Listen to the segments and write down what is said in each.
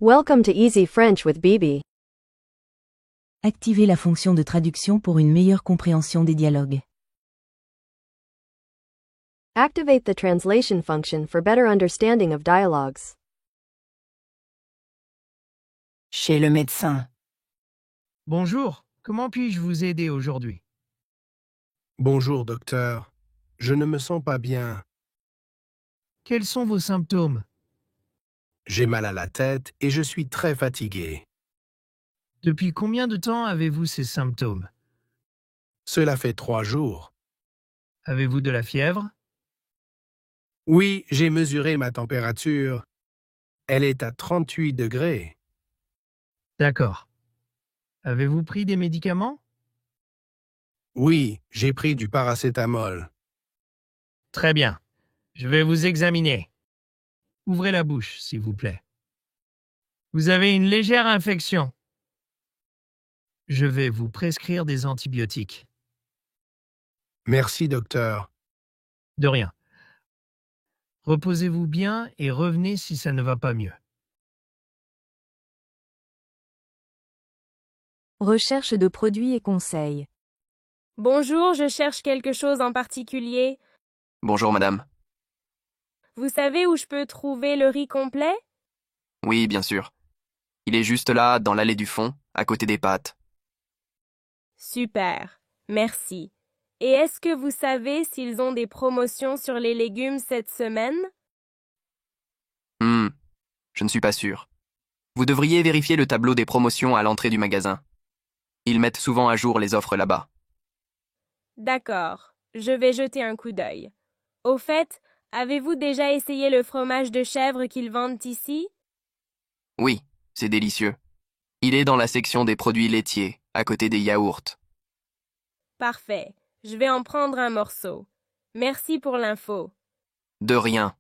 Welcome to Easy French with Bibi. Activez la fonction de traduction pour une meilleure compréhension des dialogues. Activate the translation function for better understanding of dialogues. Chez le médecin. Bonjour, comment puis-je vous aider aujourd'hui? Bonjour, docteur. Je ne me sens pas bien. Quels sont vos symptômes? J'ai mal à la tête et je suis très fatigué. Depuis combien de temps avez-vous ces symptômes? Cela fait 3 jours. Avez-vous de la fièvre? Oui, j'ai mesuré ma température. Elle est à 38 degrés. D'accord. Avez-vous pris des médicaments? Oui, j'ai pris du paracétamol. Très bien. Je vais vous examiner. Ouvrez la bouche, s'il vous plaît. Vous avez une légère infection. Je vais vous prescrire des antibiotiques. Merci, docteur. De rien. Reposez-vous bien et revenez si ça ne va pas mieux. Recherche de produits et conseils. Bonjour, je cherche quelque chose en particulier. Bonjour madame. Vous savez où je peux trouver le riz complet? Oui, bien sûr. Il est juste là, dans l'allée du fond, à côté des pâtes. Super, merci. Et est-ce que vous savez s'ils ont des promotions sur les légumes cette semaine? Je ne suis pas sûr. Vous devriez vérifier le tableau des promotions à l'entrée du magasin. Ils mettent souvent à jour les offres là-bas. D'accord, je vais jeter un coup d'œil. Au fait, avez-vous déjà essayé le fromage de chèvre qu'ils vendent ici? Oui, c'est délicieux. Il est dans la section des produits laitiers, à côté des yaourts. Parfait, je vais en prendre un morceau. Merci pour l'info. De rien.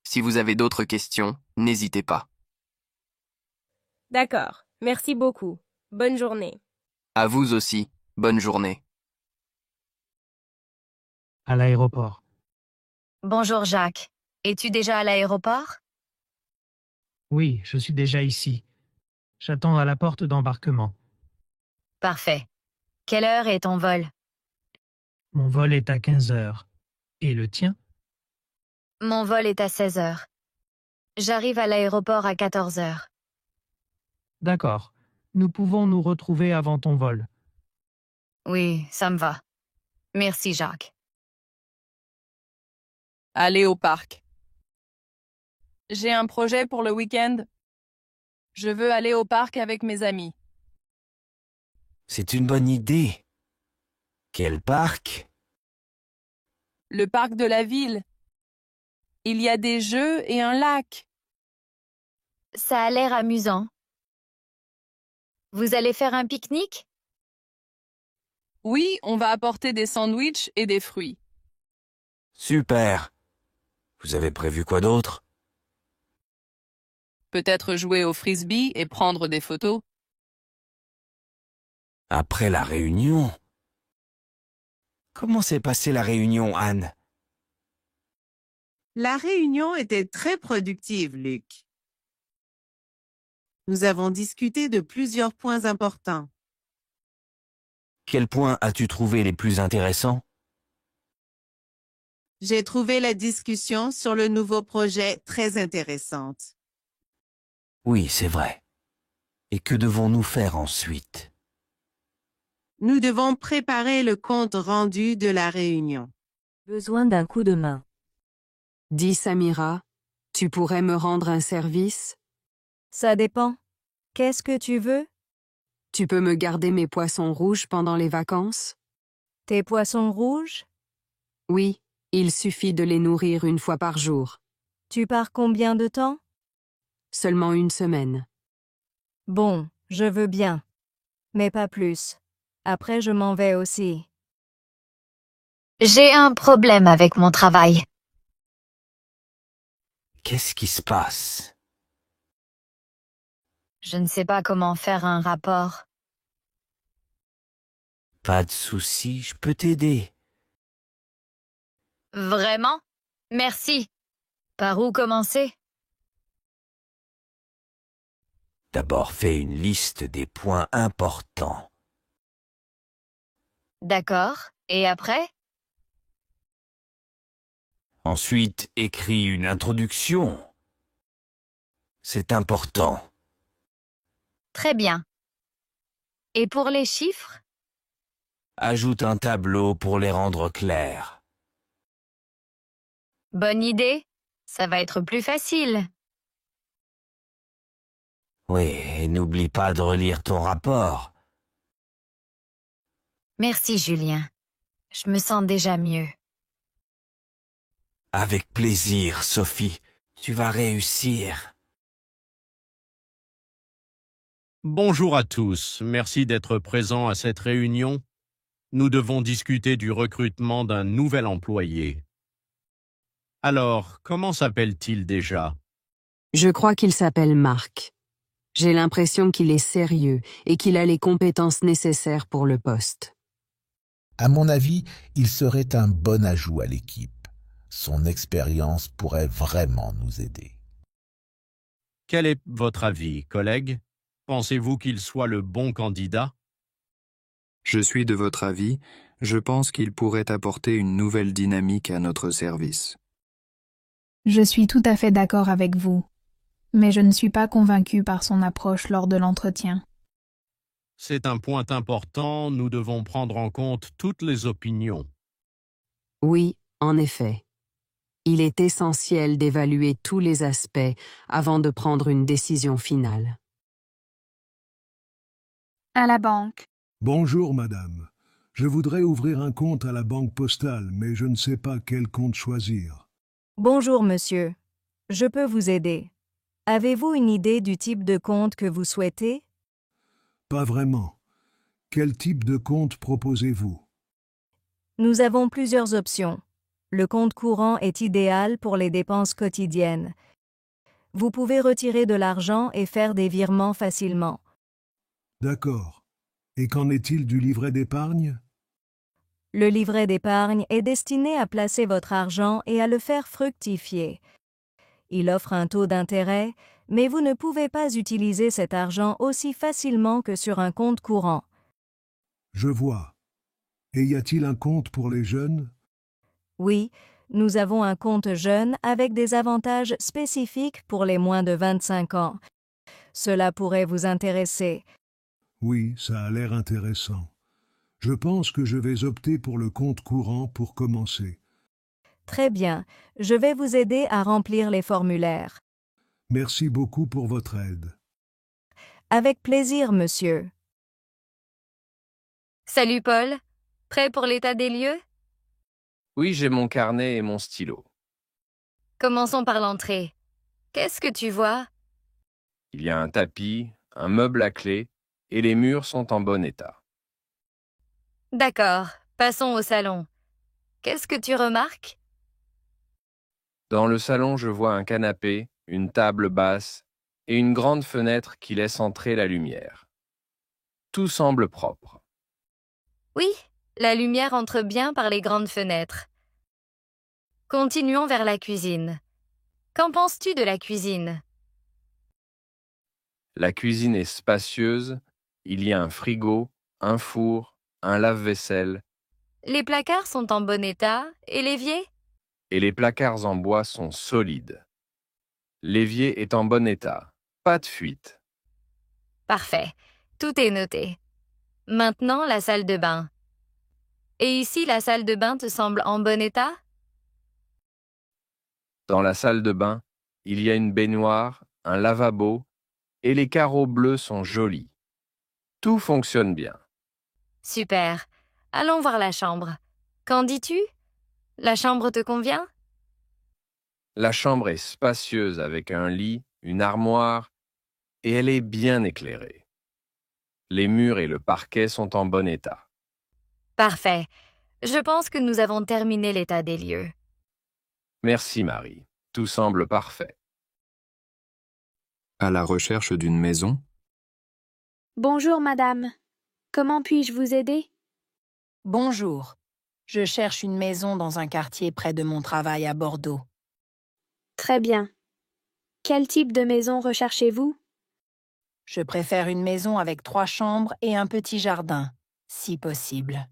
Si vous avez d'autres questions, n'hésitez pas. D'accord, merci beaucoup. Bonne journée. À vous aussi, bonne journée. À l'aéroport. Bonjour Jacques. Es-tu déjà à l'aéroport? Oui, je suis déjà ici. J'attends à la porte d'embarquement. Parfait. Quelle heure est ton vol? Mon vol est à 15 heures. Et le tien? Mon vol est à 16 heures. J'arrive à l'aéroport à 14 heures. D'accord. Nous pouvons nous retrouver avant ton vol. Oui, ça me va. Merci Jacques. Aller au parc. J'ai un projet pour le week-end. Je veux aller au parc avec mes amis. C'est une bonne idée. Quel parc? Le parc de la ville. Il y a des jeux et un lac. Ça a l'air amusant. Vous allez faire un pique-nique? Oui, on va apporter des sandwichs et des fruits. Super. Vous avez prévu quoi d'autre? Peut-être jouer au frisbee et prendre des photos. Après la réunion? Comment s'est passée la réunion, Anne? La réunion était très productive, Luc. Nous avons discuté de plusieurs points importants. Quels points as-tu trouvé les plus intéressants? J'ai trouvé la discussion sur le nouveau projet très intéressante. Oui, c'est vrai. Et que devons-nous faire ensuite? Nous devons préparer le compte rendu de la réunion. Besoin d'un coup de main. Dis Samira, tu pourrais me rendre un service? Ça dépend. Qu'est-ce que tu veux? Tu peux me garder mes poissons rouges pendant les vacances? Tes poissons rouges? Oui, il suffit de les nourrir une fois par jour. Tu pars combien de temps? Seulement une semaine. Bon, je veux bien. Mais pas plus. Après, je m'en vais aussi. J'ai un problème avec mon travail. Qu'est-ce qui se passe? Je ne sais pas comment faire un rapport. Pas de souci, je peux t'aider. Vraiment? Merci. Par où commencer? D'abord fais une liste des points importants. D'accord. Et après? Ensuite, écris une introduction. C'est important. Très bien. Et pour les chiffres? Ajoute un tableau pour les rendre clairs. Bonne idée. Ça va être plus facile. Oui, et n'oublie pas de relire ton rapport. Merci, Julien. Je me sens déjà mieux. Avec plaisir, Sophie. Tu vas réussir. Bonjour à tous. Merci d'être présents à cette réunion. Nous devons discuter du recrutement d'un nouvel employé. Alors, comment s'appelle-t-il déjà? Je crois qu'il s'appelle Marc. J'ai l'impression qu'il est sérieux et qu'il a les compétences nécessaires pour le poste. À mon avis, il serait un bon ajout à l'équipe. Son expérience pourrait vraiment nous aider. Quel est votre avis, collègue? Pensez-vous qu'il soit le bon candidat? Je suis de votre avis. Je pense qu'il pourrait apporter une nouvelle dynamique à notre service. Je suis tout à fait d'accord avec vous, mais je ne suis pas convaincu par son approche lors de l'entretien. C'est un point important, nous devons prendre en compte toutes les opinions. Oui, en effet. Il est essentiel d'évaluer tous les aspects avant de prendre une décision finale. À la banque. Bonjour, madame. Je voudrais ouvrir un compte à la banque postale, mais je ne sais pas quel compte choisir. Bonjour, monsieur. Je peux vous aider. Avez-vous une idée du type de compte que vous souhaitez? Pas vraiment. Quel type de compte proposez-vous? Nous avons plusieurs options. Le compte courant est idéal pour les dépenses quotidiennes. Vous pouvez retirer de l'argent et faire des virements facilement. D'accord. Et qu'en est-il du livret d'épargne? Le livret d'épargne est destiné à placer votre argent et à le faire fructifier. Il offre un taux d'intérêt, mais vous ne pouvez pas utiliser cet argent aussi facilement que sur un compte courant. Je vois. Et y a-t-il un compte pour les jeunes? Oui, nous avons un compte jeune avec des avantages spécifiques pour les moins de 25 ans. Cela pourrait vous intéresser. Oui, ça a l'air intéressant. Je pense que je vais opter pour le compte courant pour commencer. Très bien, je vais vous aider à remplir les formulaires. Merci beaucoup pour votre aide. Avec plaisir, monsieur. Salut Paul. Prêt pour l'état des lieux? Oui, j'ai mon carnet et mon stylo. Commençons par l'entrée. Qu'est-ce que tu vois? Il y a un tapis, un meuble à clé, et les murs sont en bon état. D'accord, passons au salon. Qu'est-ce que tu remarques? Dans le salon, je vois un canapé, une table basse et une grande fenêtre qui laisse entrer la lumière. Tout semble propre. Oui, la lumière entre bien par les grandes fenêtres. Continuons vers la cuisine. Qu'en penses-tu de la cuisine? La cuisine est spacieuse, il y a un frigo, un four, un lave-vaisselle. Les placards sont en bon état et l'évier? Et les placards en bois sont solides. L'évier est en bon état, pas de fuite. Parfait, tout est noté. Maintenant, la salle de bain. Et ici, la salle de bain te semble en bon état? Dans la salle de bain, il y a une baignoire, un lavabo, et les carreaux bleus sont jolis. Tout fonctionne bien. Super. Allons voir la chambre. Qu'en dis-tu? La chambre te convient? La chambre est spacieuse avec un lit, une armoire, et elle est bien éclairée. Les murs et le parquet sont en bon état. Parfait. Je pense que nous avons terminé l'état des lieux. Merci Marie. Tout semble parfait. À la recherche d'une maison? Bonjour madame. Comment puis-je vous aider? Bonjour. Je cherche une maison dans un quartier près de mon travail à Bordeaux. Très bien. Quel type de maison recherchez-vous? Je préfère une maison avec 3 chambres et un petit jardin, si possible.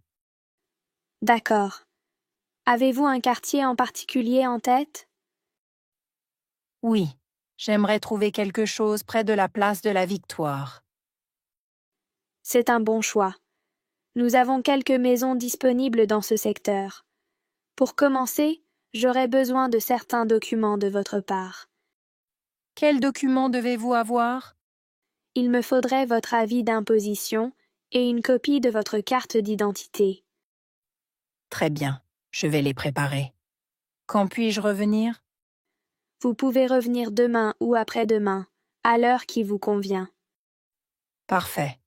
D'accord. Avez-vous un quartier en particulier en tête? Oui, j'aimerais trouver quelque chose près de la place de la Victoire. C'est un bon choix. Nous avons quelques maisons disponibles dans ce secteur. Pour commencer, j'aurai besoin de certains documents de votre part. Quels documents devez-vous avoir? Il me faudrait votre avis d'imposition et une copie de votre carte d'identité. Très bien, je vais les préparer. Quand puis-je revenir? Vous pouvez revenir demain ou après-demain, à l'heure qui vous convient. Parfait.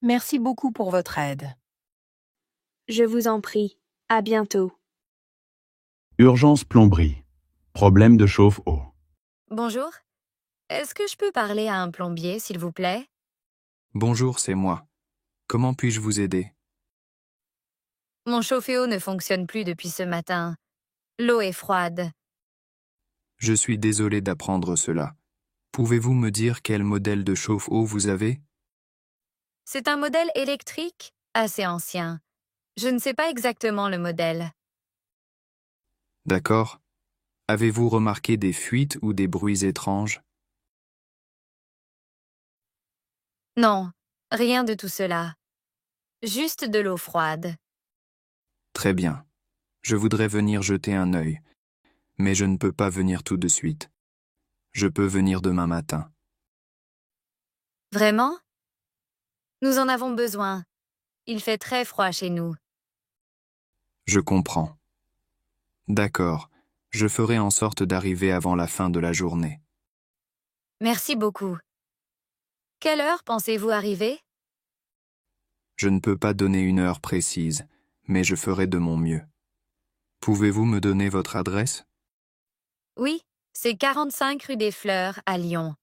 Merci beaucoup pour votre aide. Je vous en prie. À bientôt. Urgence plomberie. Problème de chauffe-eau. Bonjour. Est-ce que je peux parler à un plombier, s'il vous plaît? Bonjour, c'est moi. Comment puis-je vous aider? Mon chauffe-eau ne fonctionne plus depuis ce matin. L'eau est froide. Je suis désolé d'apprendre cela. Pouvez-vous me dire quel modèle de chauffe-eau vous avez? C'est un modèle électrique assez ancien. Je ne sais pas exactement le modèle. D'accord. Avez-vous remarqué des fuites ou des bruits étranges? Non, rien de tout cela. Juste de l'eau froide. Très bien. Je voudrais venir jeter un œil, mais je ne peux pas venir tout de suite. Je peux venir demain matin. Vraiment? Nous en avons besoin. Il fait très froid chez nous. Je comprends. D'accord. Je ferai en sorte d'arriver avant la fin de la journée. Merci beaucoup. Quelle heure pensez-vous arriver? Je ne peux pas donner une heure précise, mais je ferai de mon mieux. Pouvez-vous me donner votre adresse? Oui, c'est 45 rue des Fleurs, à Lyon.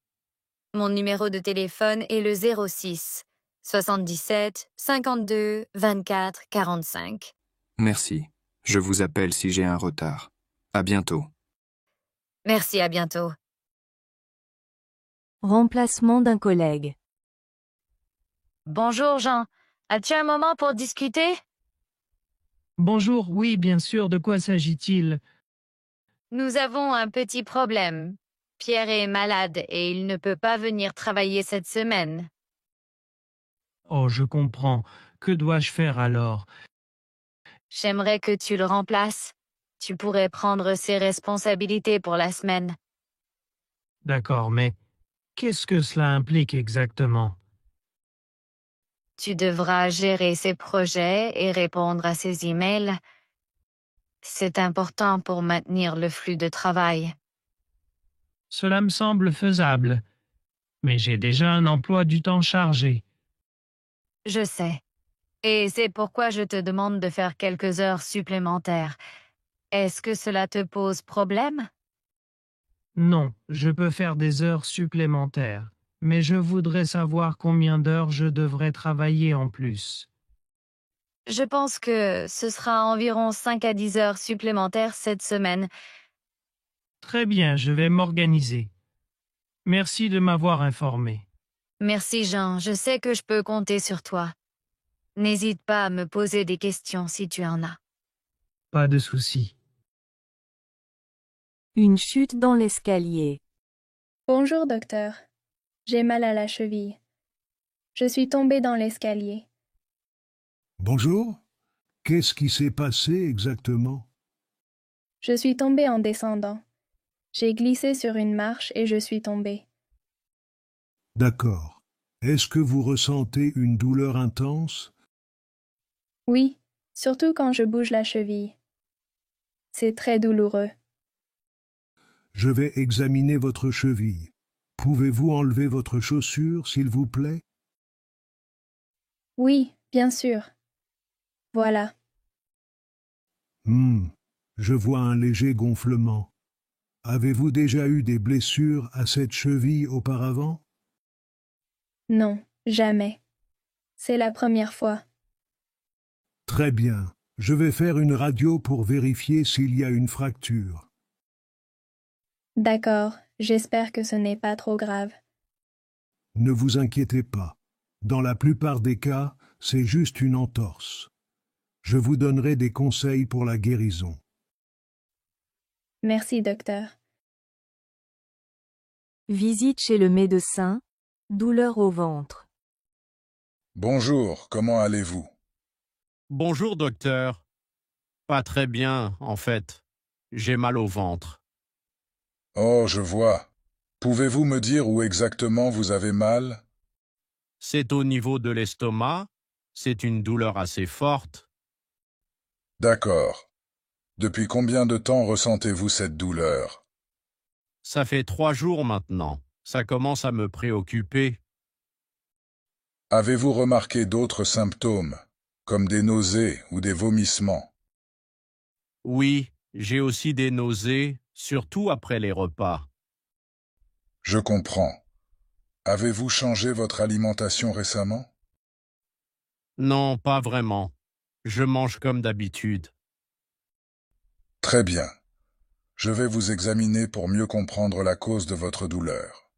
Mon numéro de téléphone est le 06 77 52 24 45. Merci. Je vous appelle si j'ai un retard. À bientôt. Merci, à bientôt. Remplacement d'un collègue. Bonjour Jean. As-tu un moment pour discuter? Bonjour, oui, bien sûr, de quoi s'agit-il? Nous avons un petit problème. Pierre est malade et il ne peut pas venir travailler cette semaine. Oh, je comprends. Que dois-je faire alors? J'aimerais que tu le remplaces. Tu pourrais prendre ses responsabilités pour la semaine. D'accord, mais qu'est-ce que cela implique exactement? Tu devras gérer ses projets et répondre à ses emails. C'est important pour maintenir le flux de travail. Cela me semble faisable, mais j'ai déjà un emploi du temps chargé. Je sais. Et c'est pourquoi je te demande de faire quelques heures supplémentaires. Est-ce que cela te pose problème? Non, je peux faire des heures supplémentaires, mais je voudrais savoir combien d'heures je devrais travailler en plus. Je pense que ce sera environ 5 à 10 heures supplémentaires cette semaine. Très bien, je vais m'organiser. Merci de m'avoir informé. Merci Jean, je sais que je peux compter sur toi. N'hésite pas à me poser des questions si tu en as. Pas de souci. Une chute dans l'escalier. Bonjour, docteur. J'ai mal à la cheville. Je suis tombée dans l'escalier. Bonjour. Qu'est-ce qui s'est passé exactement? Je suis tombée en descendant. J'ai glissé sur une marche et je suis tombée. D'accord. Est-ce que vous ressentez une douleur intense? Oui, surtout quand je bouge la cheville. C'est très douloureux. Je vais examiner votre cheville. Pouvez-vous enlever votre chaussure, s'il vous plaît? Oui, bien sûr. Voilà. Je vois un léger gonflement. Avez-vous déjà eu des blessures à cette cheville auparavant? Non, jamais. C'est la première fois. Très bien. Je vais faire une radio pour vérifier s'il y a une fracture. D'accord, j'espère que ce n'est pas trop grave. Ne vous inquiétez pas. Dans la plupart des cas, c'est juste une entorse. Je vous donnerai des conseils pour la guérison. Merci, docteur. Visite chez le médecin. Douleur au ventre. Bonjour, comment allez-vous? Bonjour, docteur. Pas très bien, en fait. J'ai mal au ventre. Oh, je vois. Pouvez-vous me dire où exactement vous avez mal? C'est au niveau de l'estomac. C'est une douleur assez forte. D'accord. Depuis combien de temps ressentez-vous cette douleur? Ça fait 3 jours maintenant. Ça commence à me préoccuper. Avez-vous remarqué d'autres symptômes, comme des nausées ou des vomissements? Oui, j'ai aussi des nausées, surtout après les repas. Je comprends. Avez-vous changé votre alimentation récemment? Non, pas vraiment. Je mange comme d'habitude. Très bien. Je vais vous examiner pour mieux comprendre la cause de votre douleur.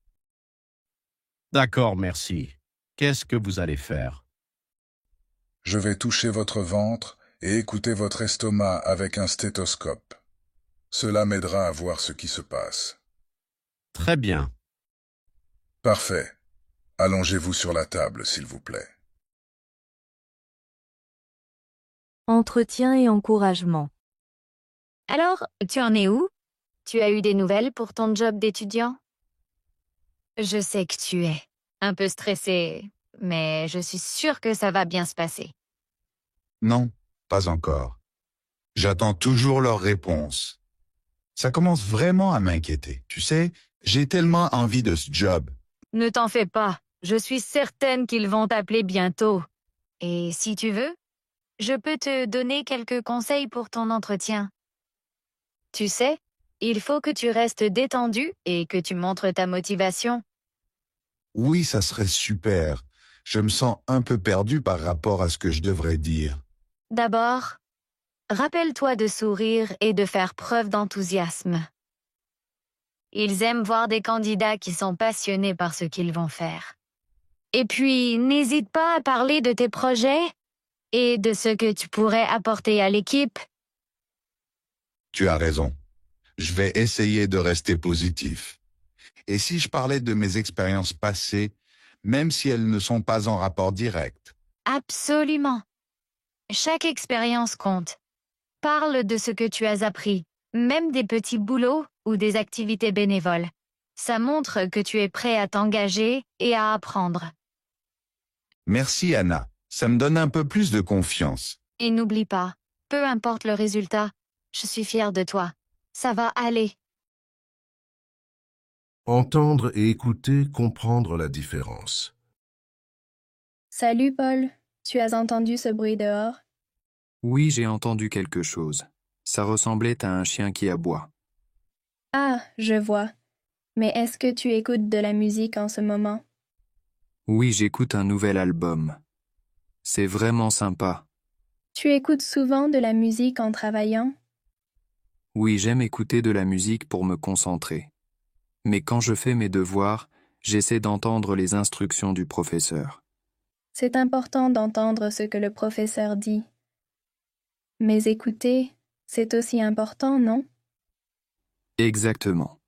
D'accord, merci. Qu'est-ce que vous allez faire? Je vais toucher votre ventre et écouter votre estomac avec un stéthoscope. Cela m'aidera à voir ce qui se passe. Très bien. Parfait. Allongez-vous sur la table, s'il vous plaît. Entretien et encouragement. Alors, tu en es où? Tu as eu des nouvelles pour ton job d'étudiant? Je sais que tu es un peu stressé, mais je suis sûre que ça va bien se passer. Non, pas encore. J'attends toujours leur réponse. Ça commence vraiment à m'inquiéter. Tu sais, j'ai tellement envie de ce job. Ne t'en fais pas, je suis certaine qu'ils vont t'appeler bientôt. Et si tu veux, je peux te donner quelques conseils pour ton entretien. Tu sais, il faut que tu restes détendu et que tu montres ta motivation. Oui, ça serait super. Je me sens un peu perdu par rapport à ce que je devrais dire. D'abord, rappelle-toi de sourire et de faire preuve d'enthousiasme. Ils aiment voir des candidats qui sont passionnés par ce qu'ils vont faire. Et puis, n'hésite pas à parler de tes projets et de ce que tu pourrais apporter à l'équipe. Tu as raison. Je vais essayer de rester positif. Et si je parlais de mes expériences passées, même si elles ne sont pas en rapport direct? Absolument. Chaque expérience compte. Parle de ce que tu as appris, même des petits boulots ou des activités bénévoles. Ça montre que tu es prêt à t'engager et à apprendre. Merci Anna. Ça me donne un peu plus de confiance. Et n'oublie pas, peu importe le résultat, je suis fière de toi. Ça va aller. Entendre et écouter, comprendre la différence. Salut Paul, tu as entendu ce bruit dehors? Oui, j'ai entendu quelque chose. Ça ressemblait à un chien qui aboie. Ah, je vois. Mais est-ce que tu écoutes de la musique en ce moment? Oui, j'écoute un nouvel album. C'est vraiment sympa. Tu écoutes souvent de la musique en travaillant? Oui, j'aime écouter de la musique pour me concentrer. Mais quand je fais mes devoirs, j'essaie d'entendre les instructions du professeur. C'est important d'entendre ce que le professeur dit. Mais écouter, c'est aussi important, non? Exactement.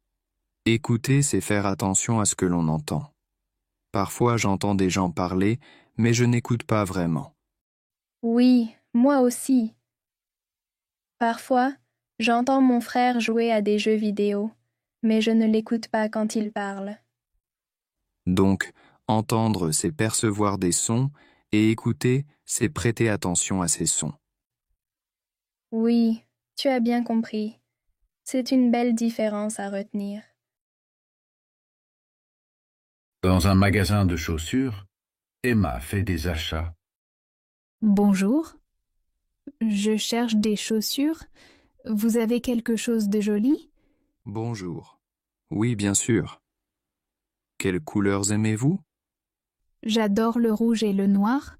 Écouter, c'est faire attention à ce que l'on entend. Parfois, j'entends des gens parler, mais je n'écoute pas vraiment. Oui, moi aussi. Parfois, j'entends mon frère jouer à des jeux vidéo, mais je ne l'écoute pas quand il parle. Donc, entendre, c'est percevoir des sons, et écouter, c'est prêter attention à ces sons. Oui, tu as bien compris. C'est une belle différence à retenir. Dans un magasin de chaussures, Emma fait des achats. Bonjour. Je cherche des chaussures. Vous avez quelque chose de joli? Bonjour. Oui, bien sûr. Quelles couleurs aimez-vous? J'adore le rouge et le noir,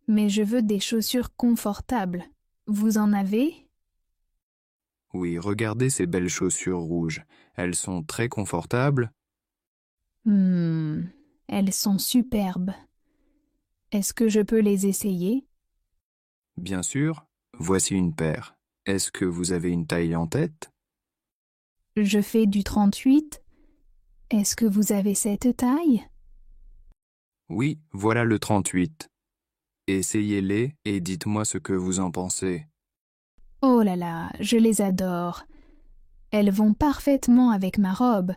mais je veux des chaussures confortables. Vous en avez? Oui, regardez ces belles chaussures rouges. Elles sont très confortables. Elles sont superbes. Est-ce que je peux les essayer? Bien sûr, voici une paire. Est-ce que vous avez une taille en tête? Je fais du 38. Est-ce que vous avez cette taille? Oui, voilà le 38. Essayez-les et dites-moi ce que vous en pensez. Oh là là, je les adore. Elles vont parfaitement avec ma robe.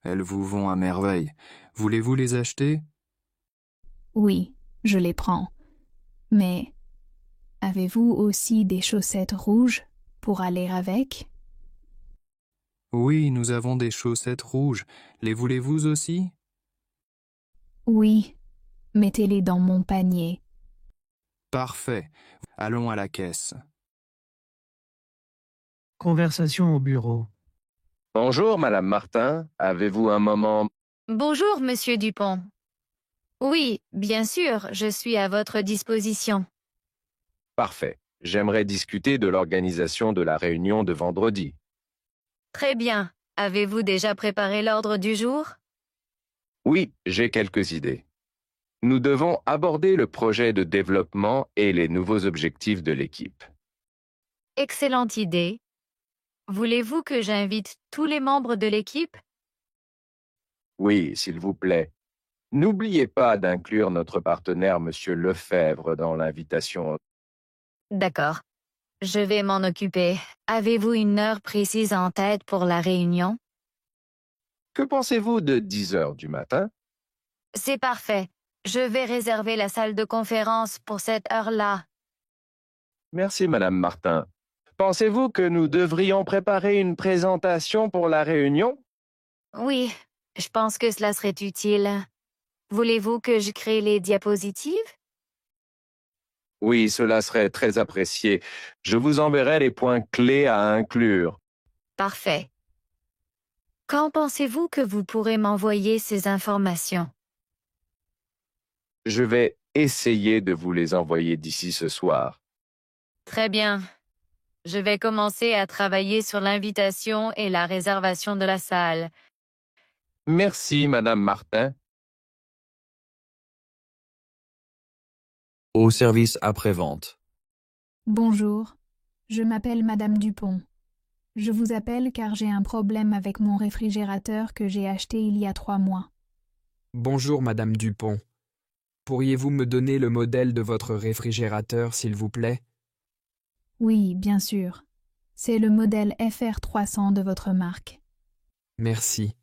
Elles vous vont à merveille. Voulez-vous les acheter? Oui, je les prends. Mais avez-vous aussi des chaussettes rouges pour aller avec? Oui, nous avons des chaussettes rouges. Les voulez-vous aussi? Oui, mettez-les dans mon panier. Parfait. Allons à la caisse. Conversation au bureau. Bonjour, Madame Martin. Avez-vous un moment? Bonjour, Monsieur Dupont. Oui, bien sûr, je suis à votre disposition. Parfait. J'aimerais discuter de l'organisation de la réunion de vendredi. Très bien. Avez-vous déjà préparé l'ordre du jour? Oui, j'ai quelques idées. Nous devons aborder le projet de développement et les nouveaux objectifs de l'équipe. Excellente idée. Voulez-vous que j'invite tous les membres de l'équipe? Oui, s'il vous plaît. N'oubliez pas d'inclure notre partenaire, Monsieur Lefebvre, dans l'invitation. D'accord. Je vais m'en occuper. Avez-vous une heure précise en tête pour la réunion? Que pensez-vous de 10 heures du matin? C'est parfait. Je vais réserver la salle de conférence pour cette heure-là. Merci, Madame Martin. Pensez-vous que nous devrions préparer une présentation pour la réunion? Oui, je pense que cela serait utile. Voulez-vous que je crée les diapositives? Oui, cela serait très apprécié. Je vous enverrai les points clés à inclure. Parfait. Quand pensez-vous que vous pourrez m'envoyer ces informations? Je vais essayer de vous les envoyer d'ici ce soir. Très bien. Je vais commencer à travailler sur l'invitation et la réservation de la salle. Merci, Madame Martin. Au service après-vente. Bonjour, je m'appelle Madame Dupont. Je vous appelle car j'ai un problème avec mon réfrigérateur que j'ai acheté il y a 3 mois. Bonjour Madame Dupont. Pourriez-vous me donner le modèle de votre réfrigérateur, s'il vous plaît? Oui, bien sûr. C'est le modèle FR300 de votre marque. Merci.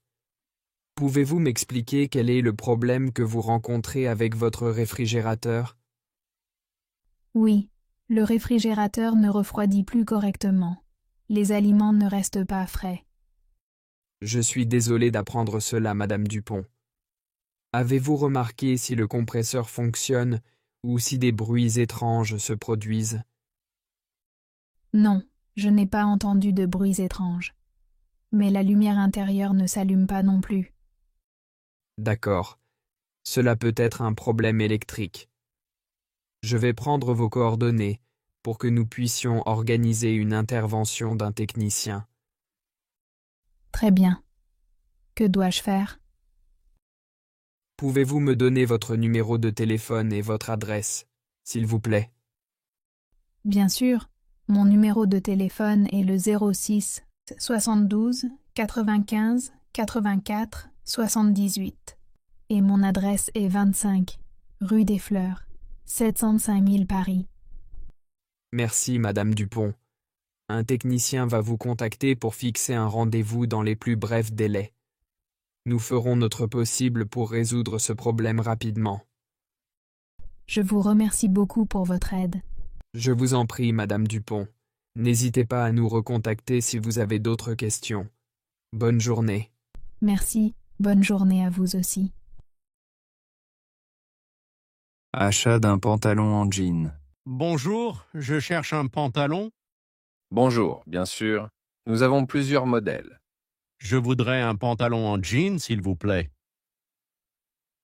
Pouvez-vous m'expliquer quel est le problème que vous rencontrez avec votre réfrigérateur? Oui, le réfrigérateur ne refroidit plus correctement. Les aliments ne restent pas frais. Je suis désolé d'apprendre cela, Madame Dupont. Avez-vous remarqué si le compresseur fonctionne ou si des bruits étranges se produisent? Non, je n'ai pas entendu de bruits étranges. Mais la lumière intérieure ne s'allume pas non plus. D'accord. Cela peut être un problème électrique. Je vais prendre vos coordonnées pour que nous puissions organiser une intervention d'un technicien. Très bien. Que dois-je faire? Pouvez-vous me donner votre numéro de téléphone et votre adresse, s'il vous plaît? Bien sûr. Mon numéro de téléphone est le 06 72 95 84 78 et mon adresse est 25 rue des Fleurs, 705 000 Paris. Merci, Madame Dupont. Un technicien va vous contacter pour fixer un rendez-vous dans les plus brefs délais. Nous ferons notre possible pour résoudre ce problème rapidement. Je vous remercie beaucoup pour votre aide. Je vous en prie, Madame Dupont. N'hésitez pas à nous recontacter si vous avez d'autres questions. Bonne journée. Merci. Bonne journée à vous aussi. Achat d'un pantalon en jean. Bonjour, je cherche un pantalon. Bonjour, bien sûr. Nous avons plusieurs modèles. Je voudrais un pantalon en jean, s'il vous plaît.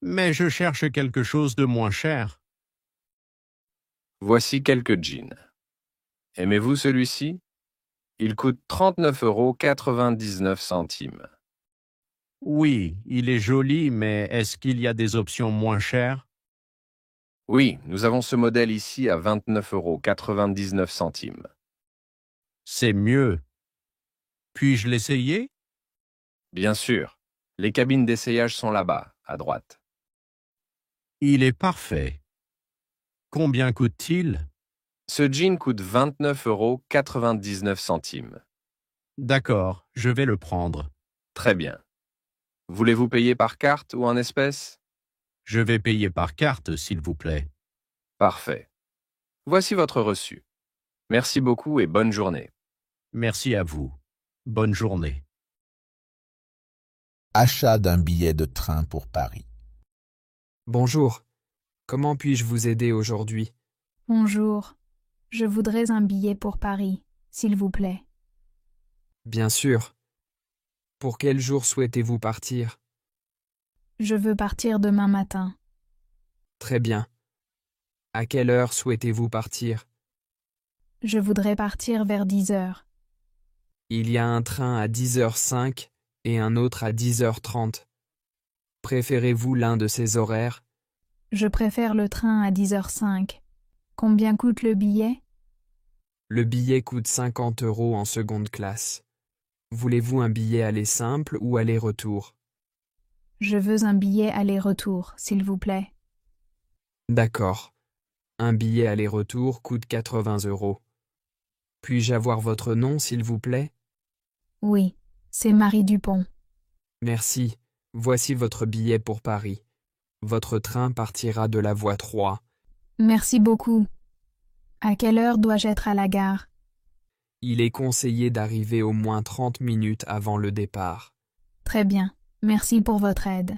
Mais je cherche quelque chose de moins cher. Voici quelques jeans. Aimez-vous celui-ci? Il coûte 39,99 €. Oui, il est joli, mais est-ce qu'il y a des options moins chères? Oui, nous avons ce modèle ici à 29,99 €. C'est mieux. Puis-je l'essayer? Bien sûr. Les cabines d'essayage sont là-bas, à droite. Il est parfait. Combien coûte-t-il? Ce jean coûte 29,99 €. D'accord, je vais le prendre. Très bien. Voulez-vous payer par carte ou en espèces? Je vais payer par carte, s'il vous plaît. Parfait. Voici votre reçu. Merci beaucoup et bonne journée. Merci à vous. Bonne journée. Achat d'un billet de train pour Paris. Bonjour. Comment puis-je vous aider aujourd'hui? Bonjour. Je voudrais un billet pour Paris, s'il vous plaît. Bien sûr. Pour quel jour souhaitez-vous partir? Je veux partir demain matin. Très bien. À quelle heure souhaitez-vous partir? Je voudrais partir vers 10 heures. Il y a un train à 10h05 et un autre à 10h30. Préférez-vous l'un de ces horaires? Je préfère le train à 10h05. Combien coûte le billet? Le billet coûte 50 € en seconde classe. Voulez-vous un billet aller simple ou aller-retour? Je veux un billet aller-retour, s'il vous plaît. D'accord. Un billet aller-retour coûte 80 €. Puis-je avoir votre nom, s'il vous plaît? Oui, c'est Marie Dupont. Merci. Voici votre billet pour Paris. Votre train partira de la voie 3. Merci beaucoup. À quelle heure dois-je être à la gare? Il est conseillé d'arriver au moins 30 minutes avant le départ. Très bien. Merci pour votre aide.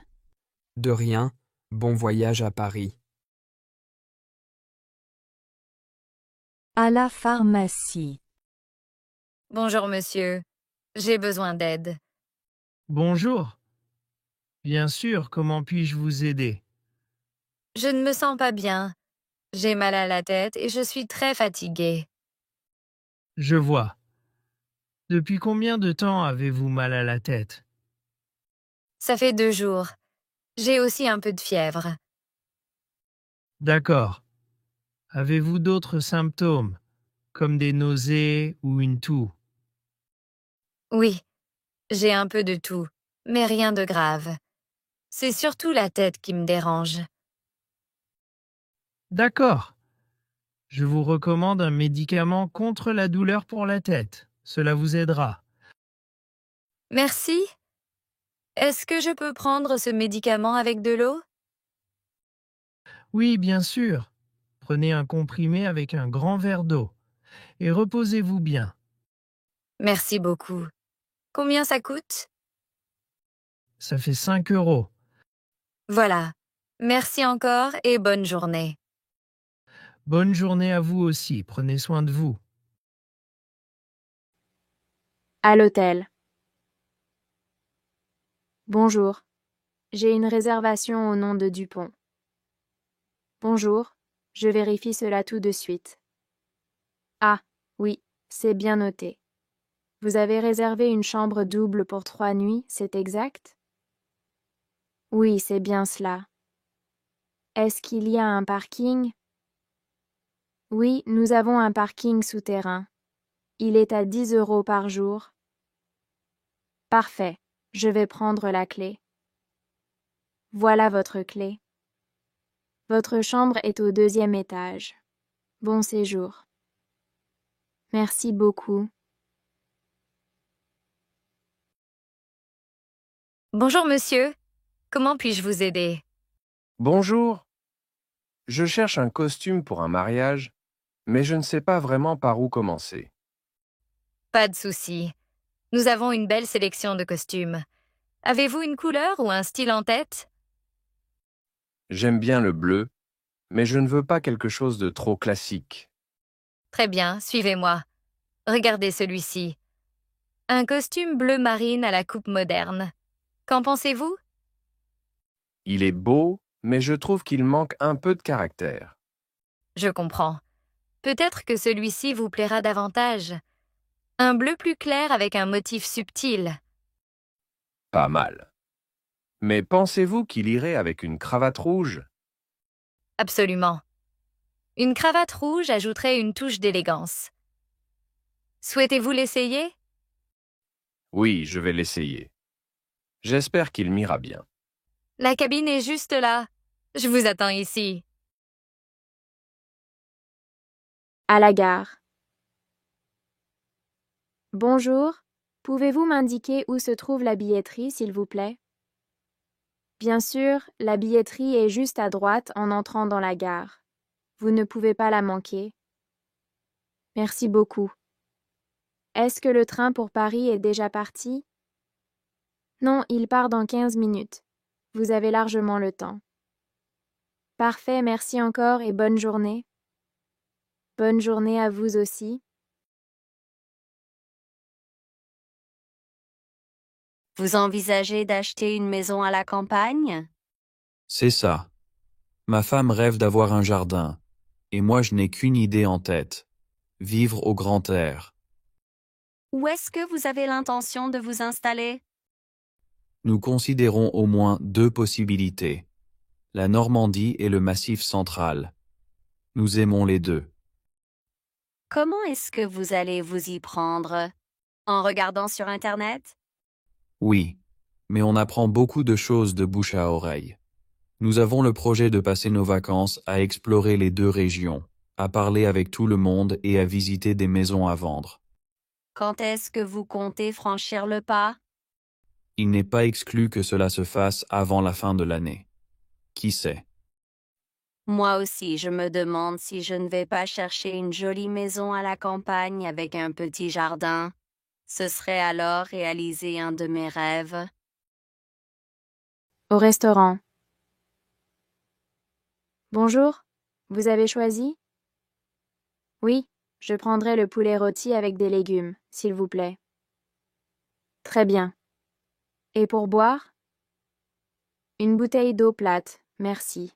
De rien. Bon voyage à Paris. À la pharmacie. Bonjour monsieur. J'ai besoin d'aide. Bonjour. Bien sûr, comment puis-je vous aider? Je ne me sens pas bien. J'ai mal à la tête et je suis très fatiguée. Je vois. Depuis combien de temps avez-vous mal à la tête? Ça fait 2 jours. J'ai aussi un peu de fièvre. D'accord. Avez-vous d'autres symptômes, comme des nausées ou une toux? Oui, j'ai un peu de tout, mais rien de grave. C'est surtout la tête qui me dérange. D'accord. Je vous recommande un médicament contre la douleur pour la tête. Cela vous aidera. Merci. Est-ce que je peux prendre ce médicament avec de l'eau? Oui, bien sûr. Prenez un comprimé avec un grand verre d'eau et reposez-vous bien. Merci beaucoup. Combien ça coûte? Ça fait 5 €. Voilà. Merci encore et bonne journée. Bonne journée à vous aussi. Prenez soin de vous. À l'hôtel. Bonjour. J'ai une réservation au nom de Dupont. Bonjour. Je vérifie cela tout de suite. Ah, oui, c'est bien noté. Vous avez réservé une chambre double pour 3 nuits, c'est exact? Oui, c'est bien cela. Est-ce qu'il y a un parking? Oui, nous avons un parking souterrain. Il est à 10 € par jour. Parfait, je vais prendre la clé. Voilà votre clé. Votre chambre est au 2e étage. Bon séjour. Merci beaucoup. Bonjour monsieur. Comment puis-je vous aider? Bonjour. Je cherche un costume pour un mariage, mais je ne sais pas vraiment par où commencer. Pas de souci. Nous avons une belle sélection de costumes. Avez-vous une couleur ou un style en tête? J'aime bien le bleu, mais je ne veux pas quelque chose de trop classique. Très bien, suivez-moi. Regardez celui-ci. Un costume bleu marine à la coupe moderne. Qu'en pensez-vous? Il est beau, mais je trouve qu'il manque un peu de caractère. Je comprends. Peut-être que celui-ci vous plaira davantage. Un bleu plus clair avec un motif subtil. Pas mal. Mais pensez-vous qu'il irait avec une cravate rouge? Absolument. Une cravate rouge ajouterait une touche d'élégance. Souhaitez-vous l'essayer? Oui, je vais l'essayer. J'espère qu'il m'ira bien. La cabine est juste là. Je vous attends ici. À la gare. Bonjour, pouvez-vous m'indiquer où se trouve la billetterie, s'il vous plaît? Bien sûr, la billetterie est juste à droite en entrant dans la gare. Vous ne pouvez pas la manquer. Merci beaucoup. Est-ce que le train pour Paris est déjà parti? Non, il part dans 15 minutes. Vous avez largement le temps. Parfait, merci encore et bonne journée. Bonne journée à vous aussi. Vous envisagez d'acheter une maison à la campagne? C'est ça. Ma femme rêve d'avoir un jardin, et moi je n'ai qu'une idée en tête. Vivre au grand air. Où est-ce que vous avez l'intention de vous installer? Nous considérons au moins 2 possibilités. La Normandie et le Massif central. Nous aimons les 2. Comment est-ce que vous allez vous y prendre? En regardant sur Internet? Oui, mais on apprend beaucoup de choses de bouche à oreille. Nous avons le projet de passer nos vacances à explorer les 2 régions, à parler avec tout le monde et à visiter des maisons à vendre. Quand est-ce que vous comptez franchir le pas? Il n'est pas exclu que cela se fasse avant la fin de l'année. Qui sait? Moi aussi, je me demande si je ne vais pas chercher une jolie maison à la campagne avec un petit jardin. Ce serait alors réaliser un de mes rêves. Au restaurant. Bonjour, vous avez choisi? Oui, je prendrai le poulet rôti avec des légumes, s'il vous plaît. Très bien. Et pour boire? Une bouteille d'eau plate, merci.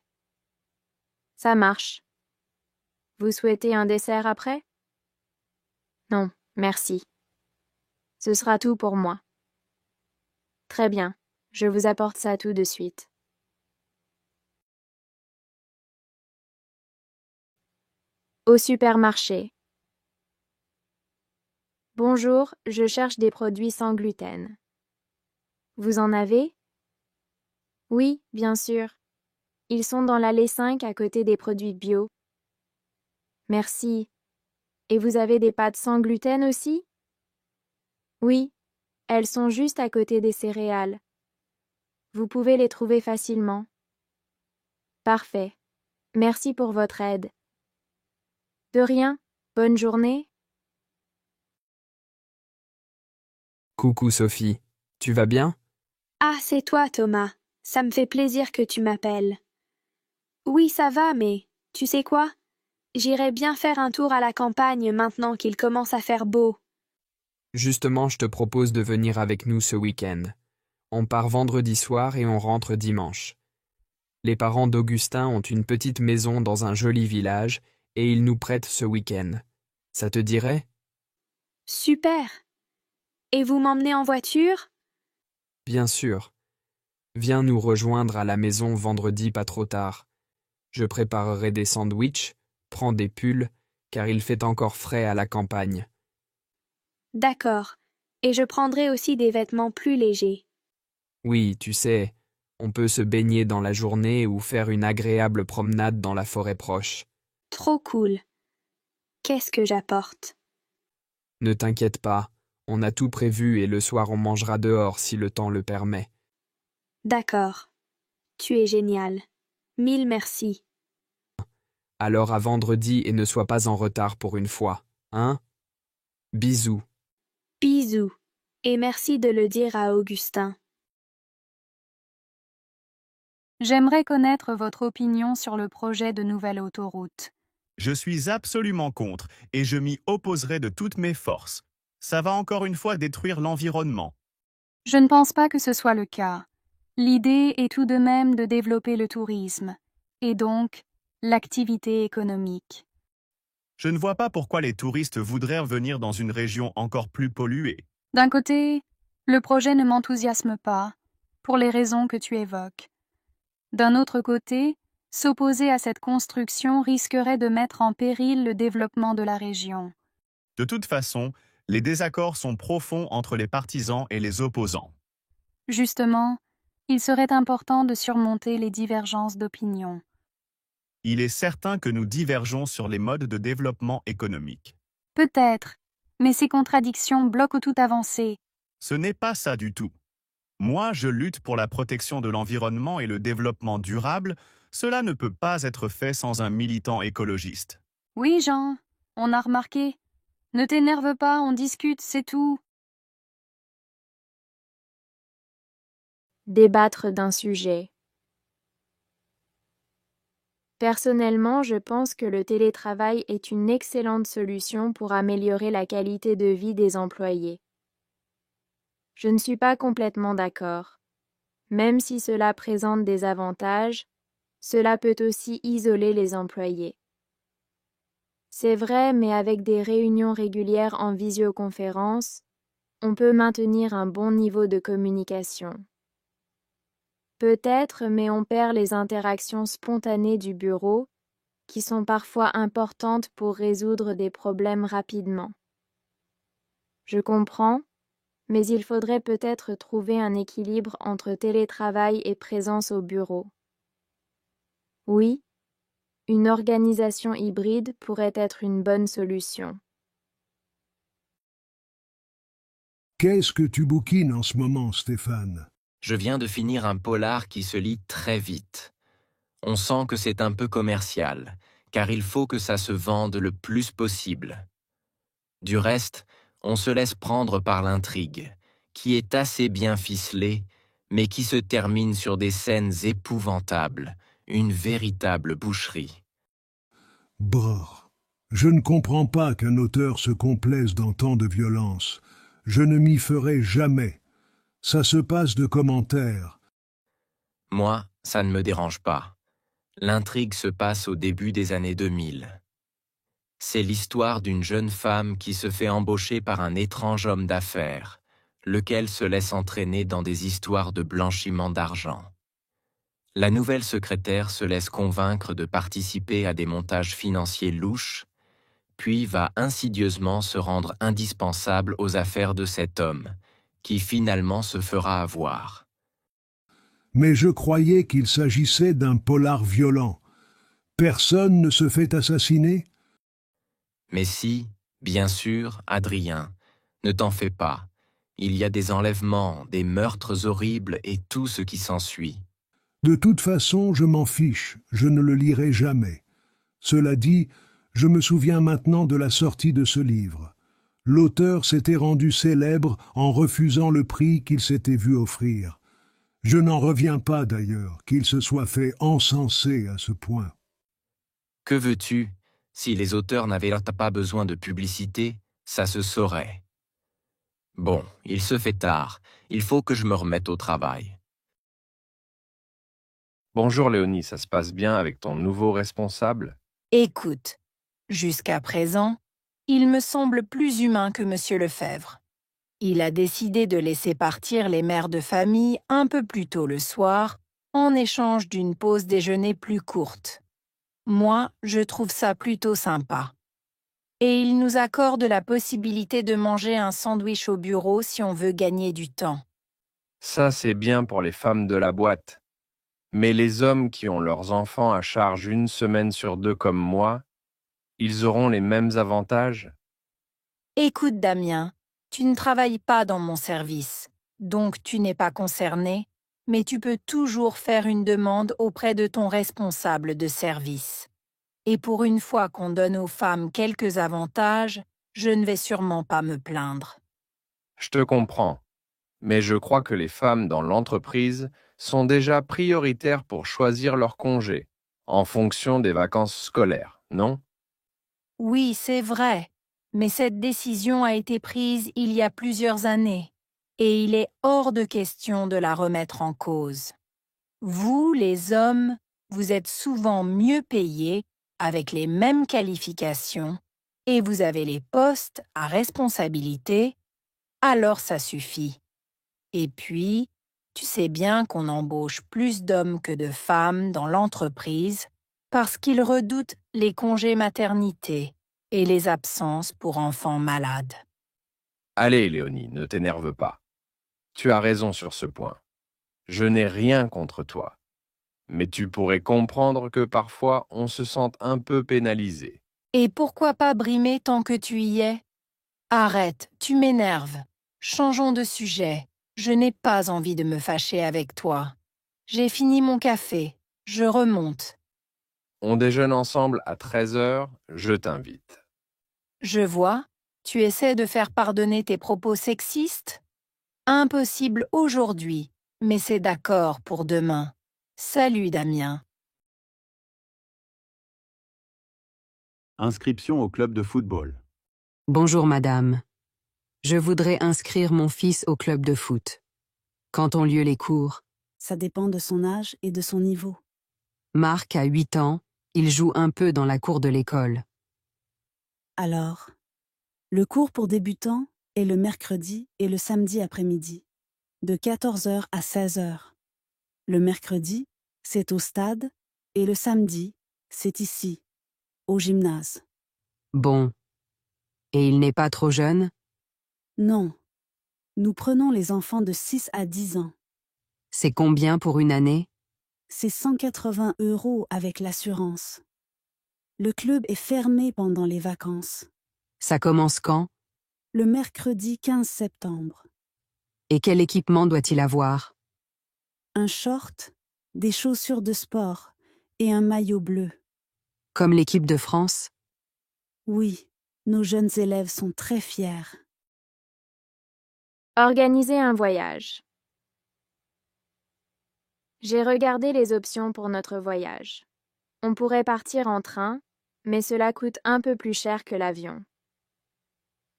Ça marche. Vous souhaitez un dessert après? Non, merci. Ce sera tout pour moi. Très bien, je vous apporte ça tout de suite. Au supermarché. Bonjour, je cherche des produits sans gluten. Vous en avez? Oui, bien sûr. Ils sont dans l'allée 5 à côté des produits bio. Merci. Et vous avez des pâtes sans gluten aussi? Oui, elles sont juste à côté des céréales. Vous pouvez les trouver facilement. Parfait. Merci pour votre aide. De rien. Bonne journée. Coucou Sophie, tu vas bien? Ah, c'est toi, Thomas. Ça me fait plaisir que tu m'appelles. Oui, ça va, mais tu sais quoi? J'irais bien faire un tour à la campagne maintenant qu'il commence à faire beau. Justement, je te propose de venir avec nous ce week-end. On part vendredi soir et on rentre dimanche. Les parents d'Augustin ont une petite maison dans un joli village et ils nous prêtent ce week-end. Ça te dirait? Super. Et vous m'emmenez en voiture? Bien sûr. Viens nous rejoindre à la maison vendredi pas trop tard. Je préparerai des sandwichs, prends des pulls, car il fait encore frais à la campagne. D'accord. Et je prendrai aussi des vêtements plus légers. Oui, tu sais, on peut se baigner dans la journée ou faire une agréable promenade dans la forêt proche. Trop cool. Qu'est-ce que j'apporte? Ne t'inquiète pas, on a tout prévu et le soir on mangera dehors si le temps le permet. D'accord. Tu es génial. 1000 merci. Alors à vendredi et ne sois pas en retard pour une fois, hein? Bisous. Bisous. Et merci de le dire à Augustin. J'aimerais connaître votre opinion sur le projet de nouvelle autoroute. Je suis absolument contre et je m'y opposerai de toutes mes forces. Ça va encore une fois détruire l'environnement. Je ne pense pas que ce soit le cas. L'idée est tout de même de développer le tourisme, et donc l'activité économique. Je ne vois pas pourquoi les touristes voudraient venir dans une région encore plus polluée. D'un côté, le projet ne m'enthousiasme pas, pour les raisons que tu évoques. D'un autre côté, s'opposer à cette construction risquerait de mettre en péril le développement de la région. De toute façon, les désaccords sont profonds entre les partisans et les opposants. Justement, il serait important de surmonter les divergences d'opinion. Il est certain que nous divergeons sur les modes de développement économique. Peut-être, mais ces contradictions bloquent toute avancée. Ce n'est pas ça du tout. Moi, je lutte pour la protection de l'environnement et le développement durable. Cela ne peut pas être fait sans un militant écologiste. Oui, Jean, on a remarqué. Ne t'énerve pas, on discute, c'est tout. Débattre d'un sujet. Personnellement, je pense que le télétravail est une excellente solution pour améliorer la qualité de vie des employés. Je ne suis pas complètement d'accord. Même si cela présente des avantages, cela peut aussi isoler les employés. C'est vrai, mais avec des réunions régulières en visioconférence, on peut maintenir un bon niveau de communication. Peut-être, mais on perd les interactions spontanées du bureau, qui sont parfois importantes pour résoudre des problèmes rapidement. Je comprends, mais il faudrait peut-être trouver un équilibre entre télétravail et présence au bureau. Oui, une organisation hybride pourrait être une bonne solution. Qu'est-ce que tu bouquines en ce moment, Stéphane? Je viens de finir un polar qui se lit très vite. On sent que c'est un peu commercial, car il faut que ça se vende le plus possible. Du reste, on se laisse prendre par l'intrigue, qui est assez bien ficelée, mais qui se termine sur des scènes épouvantables, une véritable boucherie. Brrr. Je ne comprends pas qu'un auteur se complaise dans tant de violence. Je ne m'y ferai jamais. Ça se passe de commentaires. Moi, ça ne me dérange pas. L'intrigue se passe au début des années 2000. C'est l'histoire d'une jeune femme qui se fait embaucher par un étrange homme d'affaires, lequel se laisse entraîner dans des histoires de blanchiment d'argent. La nouvelle secrétaire se laisse convaincre de participer à des montages financiers louches, puis va insidieusement se rendre indispensable aux affaires de cet homme, qui finalement se fera avoir. Mais je croyais qu'il s'agissait d'un polar violent. Personne ne se fait assassiner? Mais si, bien sûr, Adrien, ne t'en fais pas. Il y a des enlèvements, des meurtres horribles et tout ce qui s'ensuit. De toute façon, je m'en fiche, je ne le lirai jamais. Cela dit, je me souviens maintenant de la sortie de ce livre. L'auteur s'était rendu célèbre en refusant le prix qu'il s'était vu offrir. Je n'en reviens pas d'ailleurs qu'il se soit fait encenser à ce point. Que veux-tu? Si les auteurs n'avaient pas besoin de publicité, ça se saurait. Bon, il se fait tard. Il faut que je me remette au travail. Bonjour Léonie, ça se passe bien avec ton nouveau responsable? Écoute, jusqu'à présent, il me semble plus humain que M. Lefebvre. Il a décidé de laisser partir les mères de famille un peu plus tôt le soir, en échange d'une pause déjeuner plus courte. Moi, je trouve ça plutôt sympa. Et il nous accorde la possibilité de manger un sandwich au bureau si on veut gagner du temps. Ça, c'est bien pour les femmes de la boîte. Mais les hommes qui ont leurs enfants à charge une semaine sur 2 comme moi, ils auront les mêmes avantages? Écoute, Damien, tu ne travailles pas dans mon service, donc tu n'es pas concerné, mais tu peux toujours faire une demande auprès de ton responsable de service. Et pour une fois qu'on donne aux femmes quelques avantages, je ne vais sûrement pas me plaindre. Je te comprends, mais je crois que les femmes dans l'entreprise sont déjà prioritaires pour choisir leur congé, en fonction des vacances scolaires, non? Oui, c'est vrai, mais cette décision a été prise il y a plusieurs années, et il est hors de question de la remettre en cause. Vous, les hommes, vous êtes souvent mieux payés, avec les mêmes qualifications, et vous avez les postes à responsabilité, alors ça suffit. Et puis, Tu sais bien qu'on embauche plus d'hommes que de femmes dans l'entreprise parce qu'ils redoutent les congés maternité et les absences pour enfants malades. Allez, Léonie, ne t'énerve pas. Tu as raison sur ce point. Je n'ai rien contre toi. Mais tu pourrais comprendre que parfois on se sente un peu pénalisé. Et pourquoi pas brimer tant que tu y es? Arrête, tu m'énerves. Changeons de sujet. Je n'ai pas envie de me fâcher avec toi. J'ai fini mon café. Je remonte. On déjeune ensemble à 13h, je t'invite. Je vois. Tu essaies de faire pardonner tes propos sexistes? Impossible aujourd'hui, mais c'est d'accord pour demain. Salut Damien. Inscription au club de football. Bonjour madame. Je voudrais inscrire mon fils au club de foot. Quand ont lieu les cours? Ça dépend de son âge et de son niveau. Marc a 8 ans, il joue un peu dans la cour de l'école. Alors, le cours pour débutants est le mercredi et le samedi après-midi, de 14h à 16h. Le mercredi, c'est au stade et le samedi, c'est ici, au gymnase. Bon. Et il n'est pas trop jeune? Non. Nous prenons les enfants de 6 à 10 ans. C'est combien pour une année? C'est 180 € avec l'assurance. Le club est fermé pendant les vacances. Ça commence quand? Le mercredi 15 septembre. Et quel équipement doit-il avoir? Un short, des chaussures de sport et un maillot bleu. Comme l'équipe de France? Oui, nos jeunes élèves sont très fiers. Organiser un voyage. J'ai regardé les options pour notre voyage. On pourrait partir en train, mais cela coûte un peu plus cher que l'avion.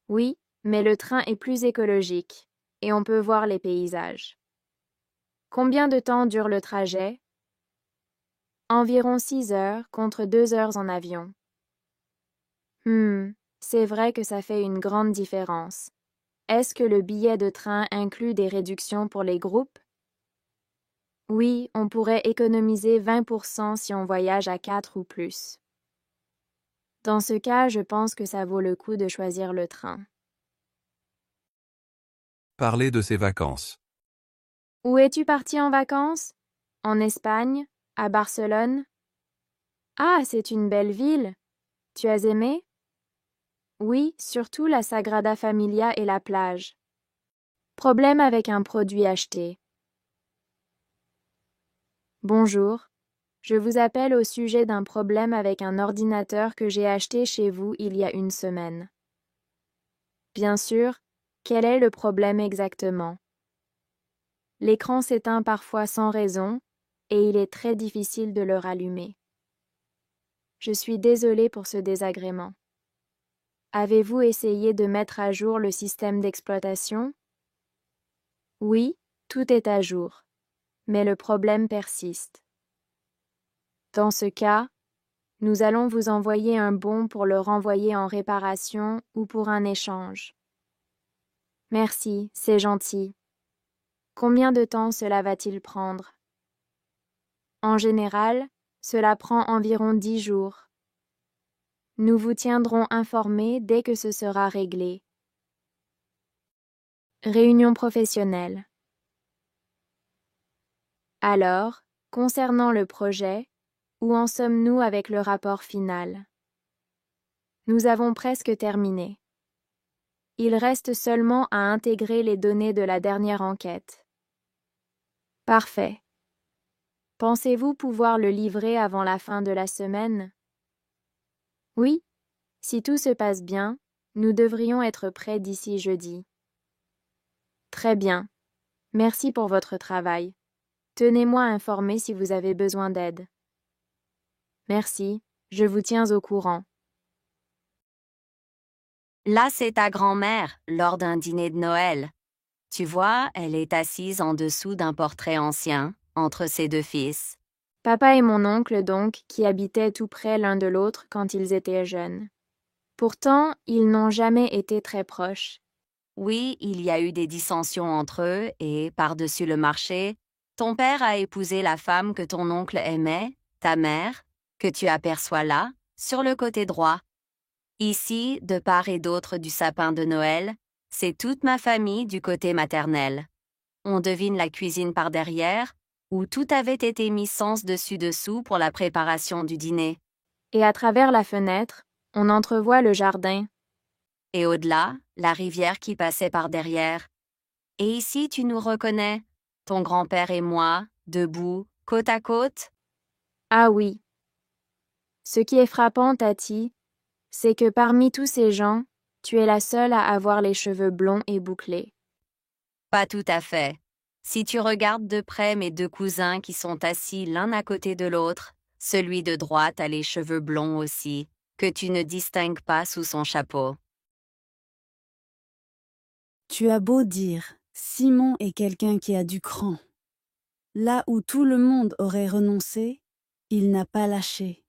Oui, mais le train est plus écologique et on peut voir les paysages. Combien de temps dure le trajet? Environ 6 heures contre 2 heures en avion. C'est vrai que ça fait une grande différence. Est-ce que le billet de train inclut des réductions pour les groupes? Oui, on pourrait économiser 20% si on voyage à 4 ou plus. Dans ce cas, je pense que ça vaut le coup de choisir le train. Parler de ses vacances. Où es-tu parti en vacances? En Espagne? À Barcelone? Ah, c'est une belle ville. Tu as aimé? Oui, surtout la Sagrada Familia et la plage. Problème avec un produit acheté. Bonjour. Je vous appelle au sujet d'un problème avec un ordinateur que j'ai acheté chez vous il y a une semaine. Bien sûr, quel est le problème exactement? L'écran s'éteint parfois sans raison et il est très difficile de le rallumer. Je suis désolée pour ce désagrément. Avez-vous essayé de mettre à jour le système d'exploitation? Oui, tout est à jour, mais le problème persiste. Dans ce cas, nous allons vous envoyer un bon pour le renvoyer en réparation ou pour un échange. Merci, c'est gentil. Combien de temps cela va-t-il prendre? En général, cela prend environ 10 jours. Nous vous tiendrons informés dès que ce sera réglé. Réunion professionnelle. Alors, concernant le projet, où en sommes-nous avec le rapport final? Nous avons presque terminé. Il reste seulement à intégrer les données de la dernière enquête. Parfait. Pensez-vous pouvoir le livrer avant la fin de la semaine? Oui, si tout se passe bien, nous devrions être prêts d'ici jeudi. Très bien. Merci pour votre travail. Tenez-moi informé si vous avez besoin d'aide. Merci, je vous tiens au courant. Là, c'est ta grand-mère, lors d'un dîner de Noël. Tu vois, elle est assise en dessous d'un portrait ancien, entre ses deux fils. Papa et mon oncle, donc, qui habitaient tout près l'un de l'autre quand ils étaient jeunes. Pourtant, ils n'ont jamais été très proches. Oui, il y a eu des dissensions entre eux et, par-dessus le marché, ton père a épousé la femme que ton oncle aimait, ta mère, que tu aperçois là, sur le côté droit. Ici, de part et d'autre du sapin de Noël, c'est toute ma famille du côté maternel. On devine la cuisine par derrière, où tout avait été mis sens dessus-dessous pour la préparation du dîner. Et à travers la fenêtre, on entrevoit le jardin. Et au-delà, la rivière qui passait par derrière. Et ici, tu nous reconnais, ton grand-père et moi, debout, côte à côte. Ah oui. Ce qui est frappant, Tati, c'est que parmi tous ces gens, tu es la seule à avoir les cheveux blonds et bouclés. Pas tout à fait. Si tu regardes de près mes deux cousins qui sont assis l'un à côté de l'autre, celui de droite a les cheveux blonds aussi, que tu ne distingues pas sous son chapeau. Tu as beau dire, Simon est quelqu'un qui a du cran. Là où tout le monde aurait renoncé, il n'a pas lâché,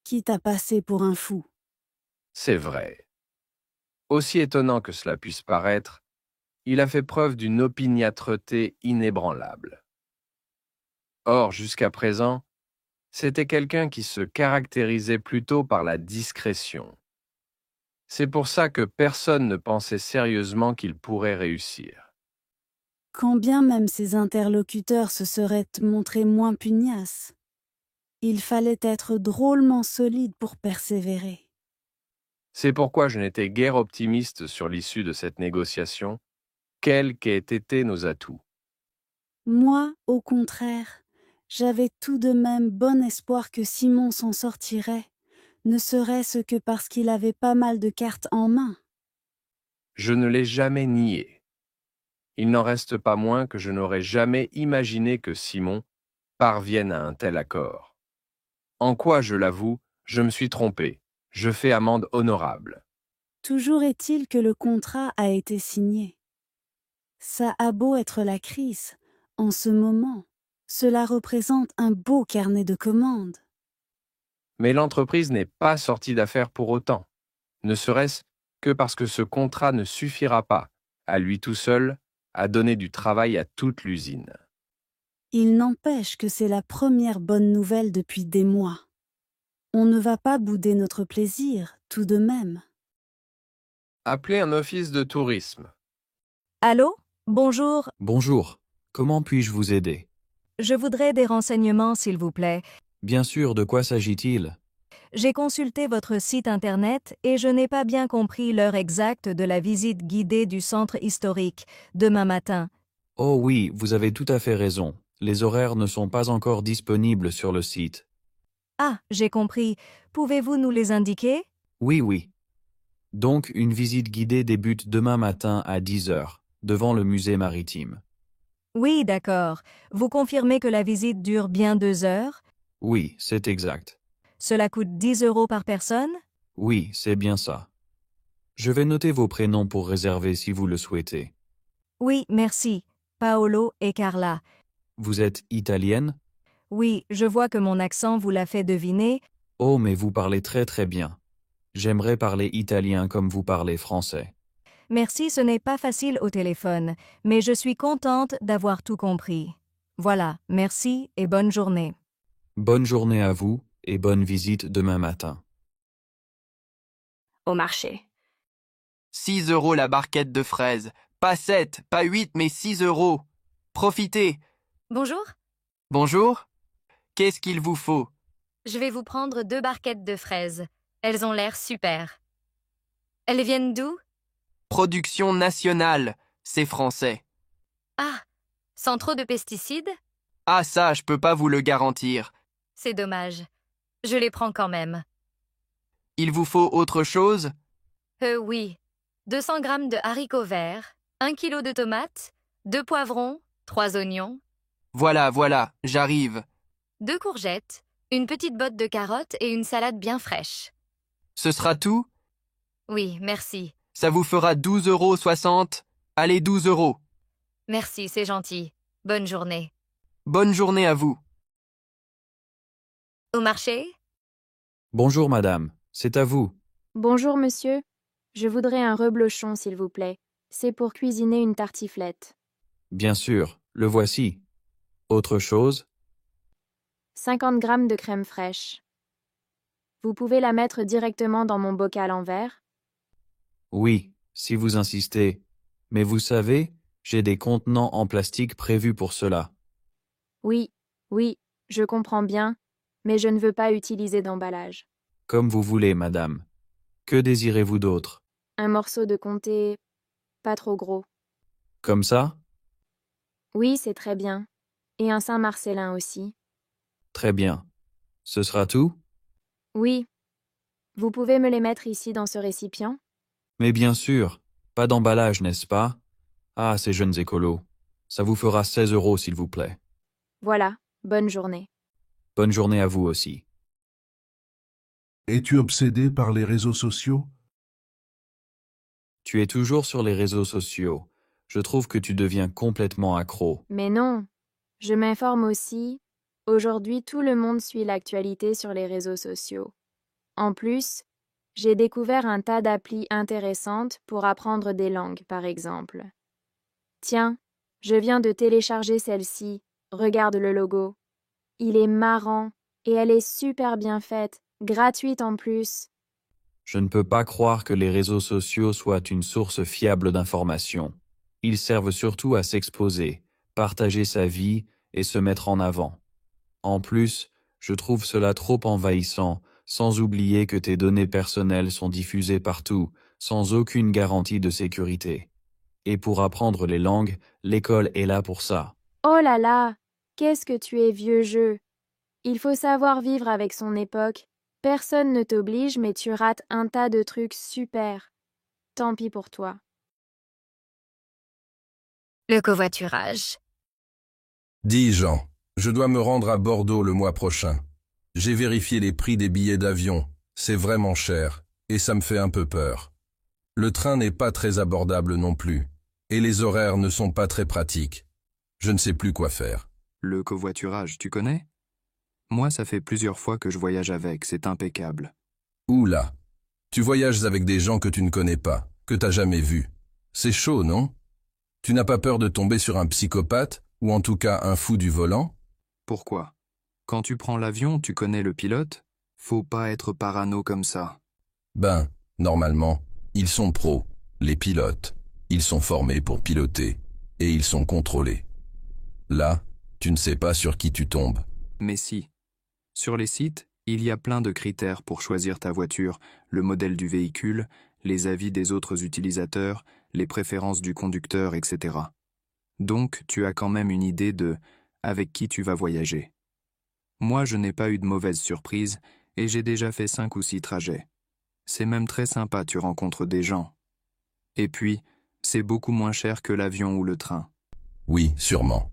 quitte à passer pour un fou. C'est vrai. Aussi étonnant que cela puisse paraître, il a fait preuve d'une opiniâtreté inébranlable. Or, jusqu'à présent, c'était quelqu'un qui se caractérisait plutôt par la discrétion. C'est pour ça que personne ne pensait sérieusement qu'il pourrait réussir. Quand bien même ses interlocuteurs se seraient montrés moins pugnaces, il fallait être drôlement solide pour persévérer. C'est pourquoi je n'étais guère optimiste sur l'issue de cette négociation, quels qu'aient été nos atouts. Moi, au contraire, j'avais tout de même bon espoir que Simon s'en sortirait, ne serait-ce que parce qu'il avait pas mal de cartes en main. Je ne l'ai jamais nié. Il n'en reste pas moins que je n'aurais jamais imaginé que Simon parvienne à un tel accord. En quoi, je l'avoue, je me suis trompé. Je fais amende honorable. Toujours est-il que le contrat a été signé. Ça a beau être la crise, en ce moment, cela représente un beau carnet de commandes. Mais l'entreprise n'est pas sortie d'affaire pour autant, ne serait-ce que parce que ce contrat ne suffira pas, à lui tout seul, à donner du travail à toute l'usine. Il n'empêche que c'est la première bonne nouvelle depuis des mois. On ne va pas bouder notre plaisir, tout de même. Appelez un office de tourisme. Allô? Bonjour. Bonjour. Comment puis-je vous aider? Je voudrais des renseignements, s'il vous plaît. Bien sûr, de quoi s'agit-il? J'ai consulté votre site Internet et je n'ai pas bien compris l'heure exacte de la visite guidée du centre historique, demain matin. Oh oui, vous avez tout à fait raison. Les horaires ne sont pas encore disponibles sur le site. Ah, j'ai compris. Pouvez-vous nous les indiquer? Oui. Donc, une visite guidée débute demain matin à 10 heures, devant le musée maritime. Oui, d'accord. Vous confirmez que la visite dure bien 2 heures? Oui, c'est exact. Cela coûte 10 € par personne? Oui, c'est bien ça. Je vais noter vos prénoms pour réserver si vous le souhaitez. Oui, merci. Paolo et Carla. Vous êtes italienne? Oui, je vois que mon accent vous l'a fait deviner. Oh, mais vous parlez très très bien. J'aimerais parler italien comme vous parlez français. Merci, ce n'est pas facile au téléphone, mais je suis contente d'avoir tout compris. Voilà, merci et bonne journée. Bonne journée à vous et bonne visite demain matin. Au marché. 6 € la barquette de fraises. Pas 7, pas 8, mais 6 €. Profitez. Bonjour, Bonjour. Qu'est-ce qu'il vous faut? je vais vous prendre 2 barquettes de fraises. Elles ont l'air super. Elles viennent d'où? Production nationale. C'est français. Ah, sans trop de pesticides? Ah ça, je peux pas vous le garantir. C'est dommage. Je les prends quand même. Il vous faut autre chose? Oui. 200 grammes de haricots verts, 1 kilo de tomates, 2 poivrons, 3 oignons, Voilà, j'arrive. 2 courgettes, une petite botte de carottes et une salade bien fraîche. Ce sera tout? Oui, merci. Ça vous fera 12,60 €. Allez, 12 €. Merci, c'est gentil. Bonne journée. Bonne journée à vous. Au marché? Bonjour madame, c'est à vous. Bonjour, monsieur. Je voudrais un reblochon, s'il vous plaît. C'est pour cuisiner une tartiflette. Bien sûr, le voici. Autre chose? 50 grammes de crème fraîche. Vous pouvez la mettre directement dans mon bocal en verre? Oui, si vous insistez. Mais vous savez, j'ai des contenants en plastique prévus pour cela. Oui, oui, je comprends bien, mais je ne veux pas utiliser d'emballage. Comme vous voulez, madame. Que désirez-vous d'autre? Un morceau de comté, pas trop gros. Comme ça? Oui, c'est très bien. Et un Saint-Marcellin aussi. Très bien. Ce sera tout? Oui. Vous pouvez me les mettre ici dans ce récipient? Mais bien sûr. Pas d'emballage, n'est-ce pas? Ah, ces jeunes écolos. Ça vous fera 16 € s'il vous plaît. Voilà, bonne journée. Bonne journée à vous aussi. Es-tu obsédé par les réseaux sociaux? Tu es toujours sur les réseaux sociaux. Je trouve que tu deviens complètement accro. Mais non, je m'informe aussi. Aujourd'hui, tout le monde suit l'actualité sur les réseaux sociaux. En plus, j'ai découvert un tas d'applis intéressantes pour apprendre des langues, par exemple. Tiens, je viens de télécharger celle-ci. Regarde le logo. Il est marrant et elle est super bien faite, gratuite en plus. Je ne peux pas croire que les réseaux sociaux soient une source fiable d'informations. Ils servent surtout à s'exposer, partager sa vie et se mettre en avant. En plus, je trouve cela trop envahissant, sans oublier que tes données personnelles sont diffusées partout, sans aucune garantie de sécurité. Et pour apprendre les langues, l'école est là pour ça. Oh là là, qu'est-ce que tu es vieux jeu. Il faut savoir vivre avec son époque. Personne ne t'oblige, mais tu rates un tas de trucs super. Tant pis pour toi. Le covoiturage. Dis Jean, je dois me rendre à Bordeaux le mois prochain. J'ai vérifié les prix des billets d'avion. C'est vraiment cher, et ça me fait un peu peur. Le train n'est pas très abordable non plus, et les horaires ne sont pas très pratiques. Je ne sais plus quoi faire. Le covoiturage, tu connais? Moi, ça fait plusieurs fois que je voyage avec, c'est impeccable. Oula, tu voyages avec des gens que tu ne connais pas, que t'as jamais vus. C'est chaud, non? Tu n'as pas peur de tomber sur un psychopathe, ou en tout cas un fou du volant? Pourquoi? Quand tu prends l'avion, tu connais le pilote? Faut pas être parano comme ça. Ben, normalement, ils sont pros, les pilotes. Ils sont formés pour piloter, et ils sont contrôlés. Là, tu ne sais pas sur qui tu tombes. Mais si. Sur les sites, il y a plein de critères pour choisir ta voiture, le modèle du véhicule, les avis des autres utilisateurs, les préférences du conducteur, etc. Donc, tu as quand même une idée de avec qui tu vas voyager. Moi, je n'ai pas eu de mauvaise surprise et j'ai déjà fait 5 ou 6 trajets. C'est même très sympa, tu rencontres des gens. Et puis, c'est beaucoup moins cher que l'avion ou le train. Oui, sûrement.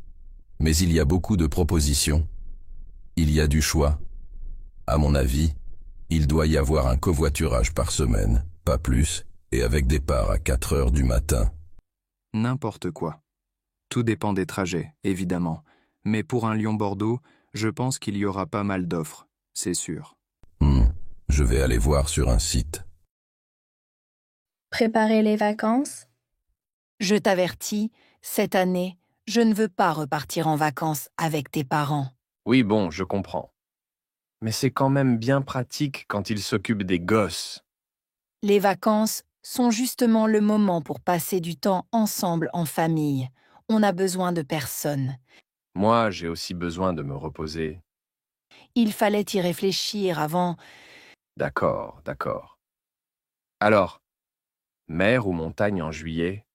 Mais il y a beaucoup de propositions. Il y a du choix. À mon avis, il doit y avoir un covoiturage par semaine, pas plus, et avec départ à 4 heures du matin. N'importe quoi. Tout dépend des trajets, évidemment. Mais pour un Lyon-Bordeaux, je pense qu'il y aura pas mal d'offres, c'est sûr. Je vais aller voir sur un site. Préparer les vacances? Je t'avertis, cette année, je ne veux pas repartir en vacances avec tes parents. Oui, bon, je comprends. Mais c'est quand même bien pratique quand ils s'occupent des gosses. Les vacances sont justement le moment pour passer du temps ensemble en famille. On a besoin de personne. Moi, j'ai aussi besoin de me reposer. Il fallait y réfléchir avant. D'accord, d'accord. Alors, mer ou montagne en juillet?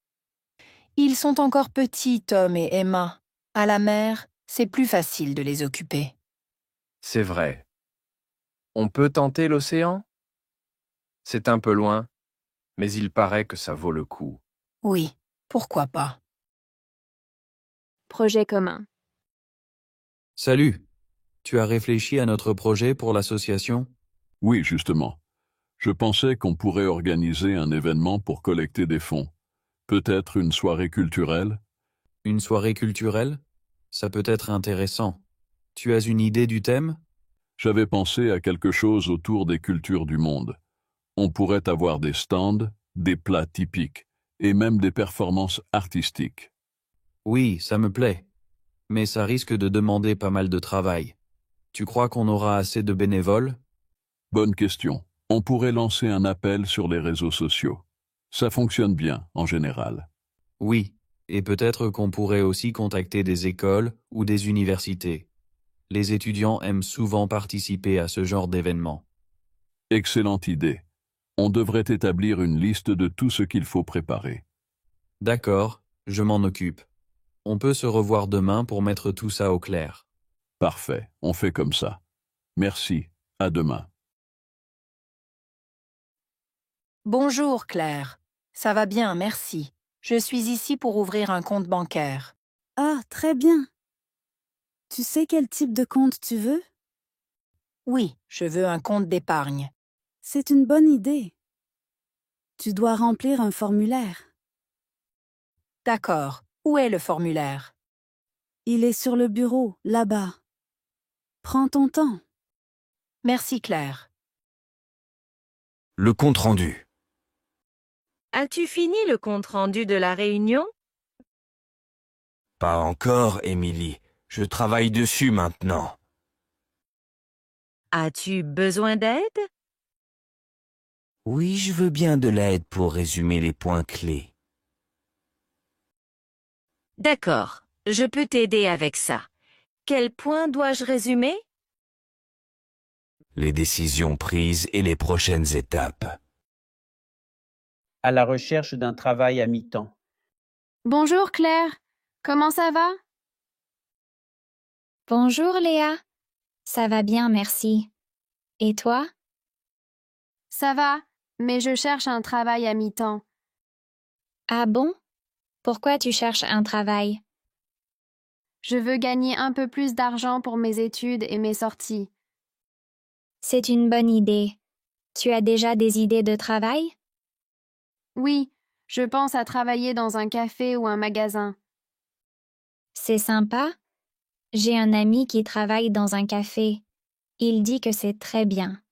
Ils sont encore petits, Tom et Emma. À la mer, c'est plus facile de les occuper. C'est vrai. On peut tenter l'océan? C'est un peu loin, mais il paraît que ça vaut le coup. Oui, pourquoi pas. Projet commun. Salut. Tu as réfléchi à notre projet pour l'association? Oui, justement. Je pensais qu'on pourrait organiser un événement pour collecter des fonds. Peut-être une soirée culturelle? Une soirée culturelle? Ça peut être intéressant. Tu as une idée du thème? J'avais pensé à quelque chose autour des cultures du monde. On pourrait avoir des stands, des plats typiques, et même des performances artistiques. Oui, ça me plaît. Mais ça risque de demander pas mal de travail. Tu crois qu'on aura assez de bénévoles? Bonne question. On pourrait lancer un appel sur les réseaux sociaux. Ça fonctionne bien, en général. Oui, et peut-être qu'on pourrait aussi contacter des écoles ou des universités. Les étudiants aiment souvent participer à ce genre d'événements. Excellente idée. On devrait établir une liste de tout ce qu'il faut préparer. D'accord, je m'en occupe. On peut se revoir demain pour mettre tout ça au clair. Parfait, on fait comme ça. Merci, à demain. Bonjour, Claire. Ça va bien, merci. Je suis ici pour ouvrir un compte bancaire. Ah, très bien. Tu sais quel type de compte tu veux? Oui, je veux un compte d'épargne. C'est une bonne idée. Tu dois remplir un formulaire. D'accord. Où est le formulaire? Il est sur le bureau, là-bas. Prends ton temps. Merci, Claire. Le compte-rendu. As-tu fini le compte-rendu de la réunion? Pas encore, Émilie. Je travaille dessus maintenant. As-tu besoin d'aide? Oui, je veux bien de l'aide pour résumer les points clés. D'accord, je peux t'aider avec ça. Quel point dois-je résumer? Les décisions prises et les prochaines étapes. À la recherche d'un travail à mi-temps. Bonjour Claire, comment ça va? Bonjour Léa. Ça va bien, merci. Et toi? Ça va, mais je cherche un travail à mi-temps. Ah bon? Pourquoi tu cherches un travail? Je veux gagner un peu plus d'argent pour mes études et mes sorties. C'est une bonne idée. Tu as déjà des idées de travail? Oui, je pense à travailler dans un café ou un magasin. C'est sympa. J'ai un ami qui travaille dans un café. Il dit que c'est très bien.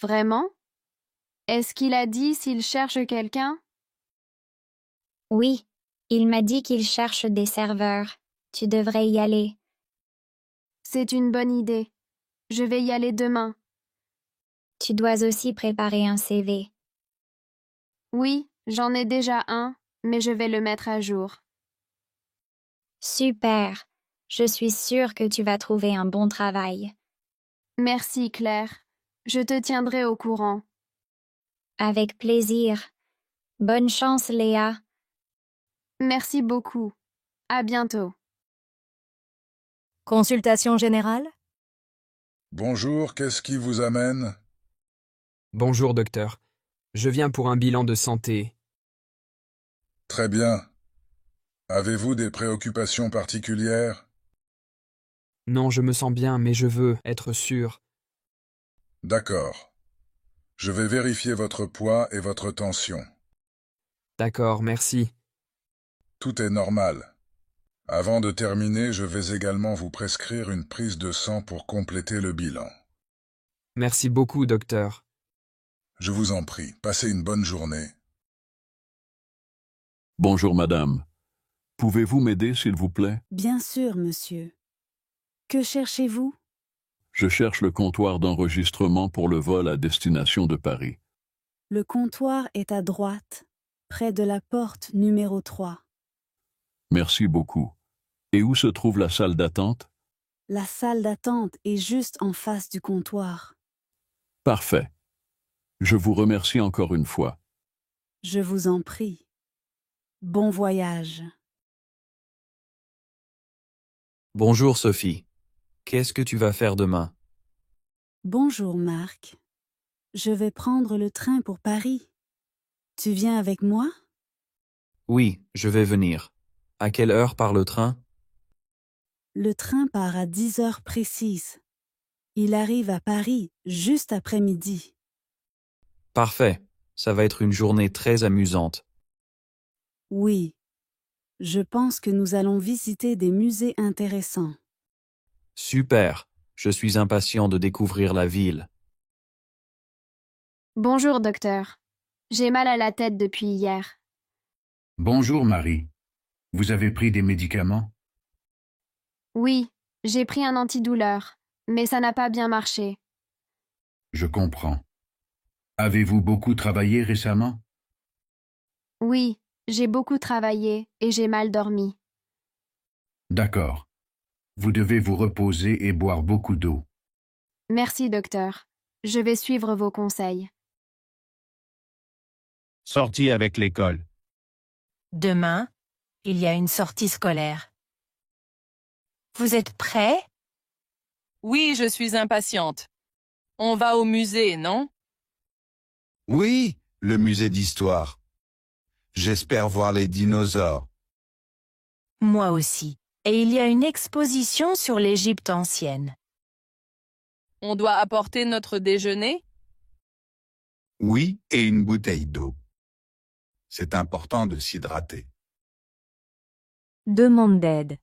Vraiment? Est-ce qu'il a dit s'il cherche quelqu'un? Oui, il m'a dit qu'il cherche des serveurs. Tu devrais y aller. C'est une bonne idée. Je vais y aller demain. Tu dois aussi préparer un CV. Oui, j'en ai déjà un, mais je vais le mettre à jour. Super. Je suis sûre que tu vas trouver un bon travail. Merci, Claire. Je te tiendrai au courant. Avec plaisir. Bonne chance, Léa. Merci beaucoup. À bientôt. Consultation générale? Bonjour, qu'est-ce qui vous amène? Bonjour, docteur. Je viens pour un bilan de santé. Très bien. Avez-vous des préoccupations particulières? Non, je me sens bien, mais je veux être sûr. D'accord. Je vais vérifier votre poids et votre tension. D'accord, merci. Tout est normal. Avant de terminer, je vais également vous prescrire une prise de sang pour compléter le bilan. Merci beaucoup, docteur. Je vous en prie, passez une bonne journée. Bonjour, madame. Pouvez-vous m'aider, s'il vous plaît? Bien sûr, monsieur. Que cherchez-vous? Je cherche le comptoir d'enregistrement pour le vol à destination de Paris. Le comptoir est à droite, près de la porte numéro 3. Merci beaucoup. Et où se trouve la salle d'attente? La salle d'attente est juste en face du comptoir. Parfait. Je vous remercie encore une fois. Je vous en prie. Bon voyage. Bonjour Sophie. Qu'est-ce que tu vas faire demain? Bonjour Marc. Je vais prendre le train pour Paris. Tu viens avec moi? Oui, je vais venir. À quelle heure part le train? Le train part à 10 heures précises. Il arrive à Paris juste après midi. Parfait. Ça va être une journée très amusante. Oui. Je pense que nous allons visiter des musées intéressants. Super. Je suis impatient de découvrir la ville. Bonjour, docteur. J'ai mal à la tête depuis hier. Bonjour Marie. Vous avez pris des médicaments? Oui, j'ai pris un antidouleur, mais ça n'a pas bien marché. Je comprends. Avez-vous beaucoup travaillé récemment? Oui, j'ai beaucoup travaillé et j'ai mal dormi. D'accord. Vous devez vous reposer et boire beaucoup d'eau. Merci, docteur. Je vais suivre vos conseils. Sortie avec l'école. Demain, il y a une sortie scolaire. Vous êtes prêts? Oui, je suis impatiente. On va au musée, non? Oui, le musée d'histoire. J'espère voir les dinosaures. Moi aussi. Et il y a une exposition sur l'Égypte ancienne. On doit apporter notre déjeuner? Oui, et une bouteille d'eau. C'est important de s'hydrater. Demande d'aide.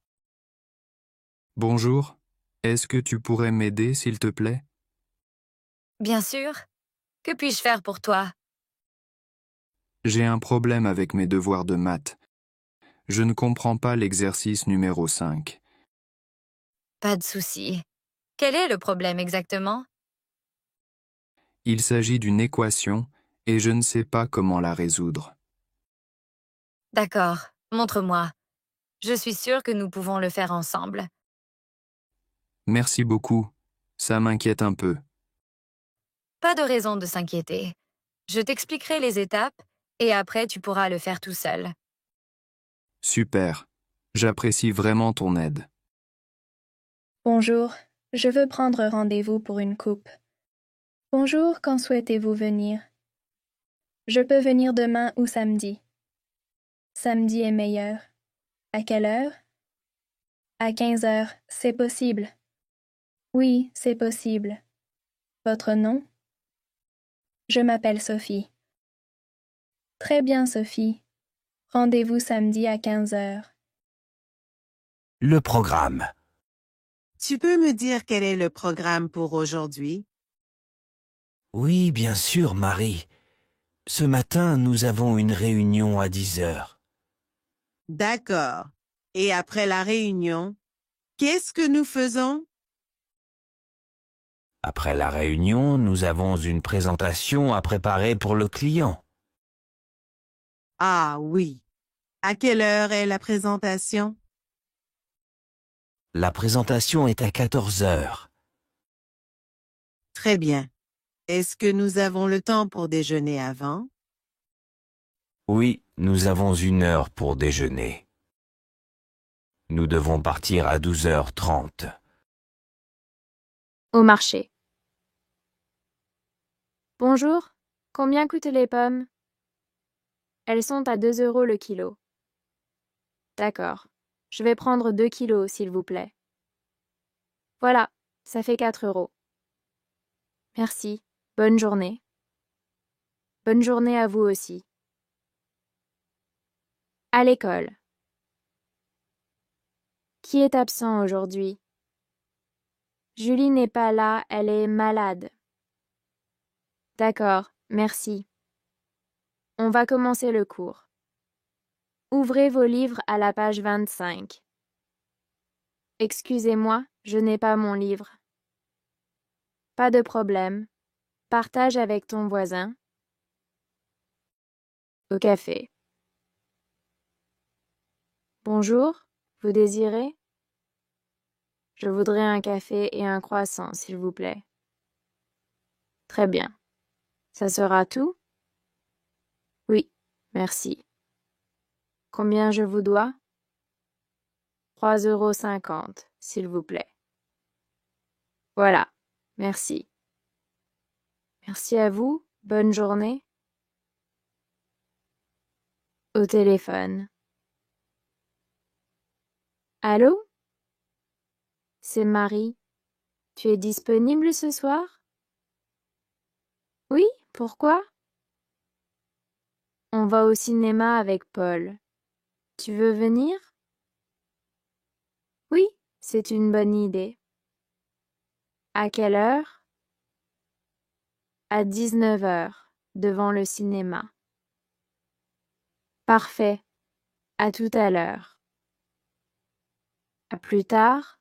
Bonjour. Est-ce que tu pourrais m'aider, s'il te plaît? Bien sûr. Que puis-je faire pour toi? J'ai un problème avec mes devoirs de maths. Je ne comprends pas l'exercice numéro 5. Pas de souci. Quel est le problème exactement? Il s'agit d'une équation et je ne sais pas comment la résoudre. D'accord, montre-moi. Je suis sûre que nous pouvons le faire ensemble. Merci beaucoup. Ça m'inquiète un peu. Pas de raison de s'inquiéter. Je t'expliquerai les étapes et après tu pourras le faire tout seul. Super. J'apprécie vraiment ton aide. Bonjour, je veux prendre rendez-vous pour une coupe. Bonjour, quand souhaitez-vous venir? Je peux venir demain ou samedi. Samedi est meilleur. À quelle heure? À 15 heures, c'est possible. Oui, c'est possible. Votre nom? Je m'appelle Sophie. Très bien, Sophie. Rendez-vous samedi à 15 heures. Le programme. Tu peux me dire quel est le programme pour aujourd'hui? Oui, bien sûr, Marie. Ce matin, nous avons une réunion à 10 heures. D'accord. Et après la réunion, qu'est-ce que nous faisons? Après la réunion, nous avons une présentation à préparer pour le client. Ah oui. À quelle heure est la présentation? La présentation est à 14 heures. Très bien. Est-ce que nous avons le temps pour déjeuner avant? Oui, nous avons 1 heure pour déjeuner. Nous devons partir à 12h30. Au marché. Bonjour, combien coûtent les pommes? Elles sont à 2 € le kilo. D'accord, je vais prendre 2 kilos, s'il vous plaît. Voilà, ça fait 4 €. Merci, bonne journée. Bonne journée à vous aussi. À l'école. Qui est absent aujourd'hui? Julie n'est pas là, elle est malade. D'accord, merci. On va commencer le cours. Ouvrez vos livres à la page 25. Excusez-moi, je n'ai pas mon livre. Pas de problème. Partage avec ton voisin. Au café. Bonjour, vous désirez? Je voudrais un café et un croissant, s'il vous plaît. Très bien. Ça sera tout? Oui, merci. Combien je vous dois? 3,50 €, s'il vous plaît. Voilà, merci. Merci à vous, bonne journée. Au téléphone. Allô? C'est Marie. Tu es disponible ce soir? Oui, pourquoi? On va au cinéma avec Paul. Tu veux venir? Oui, c'est une bonne idée. À quelle heure? À 19 h, devant le cinéma. Parfait, À tout à l'heure. À plus tard.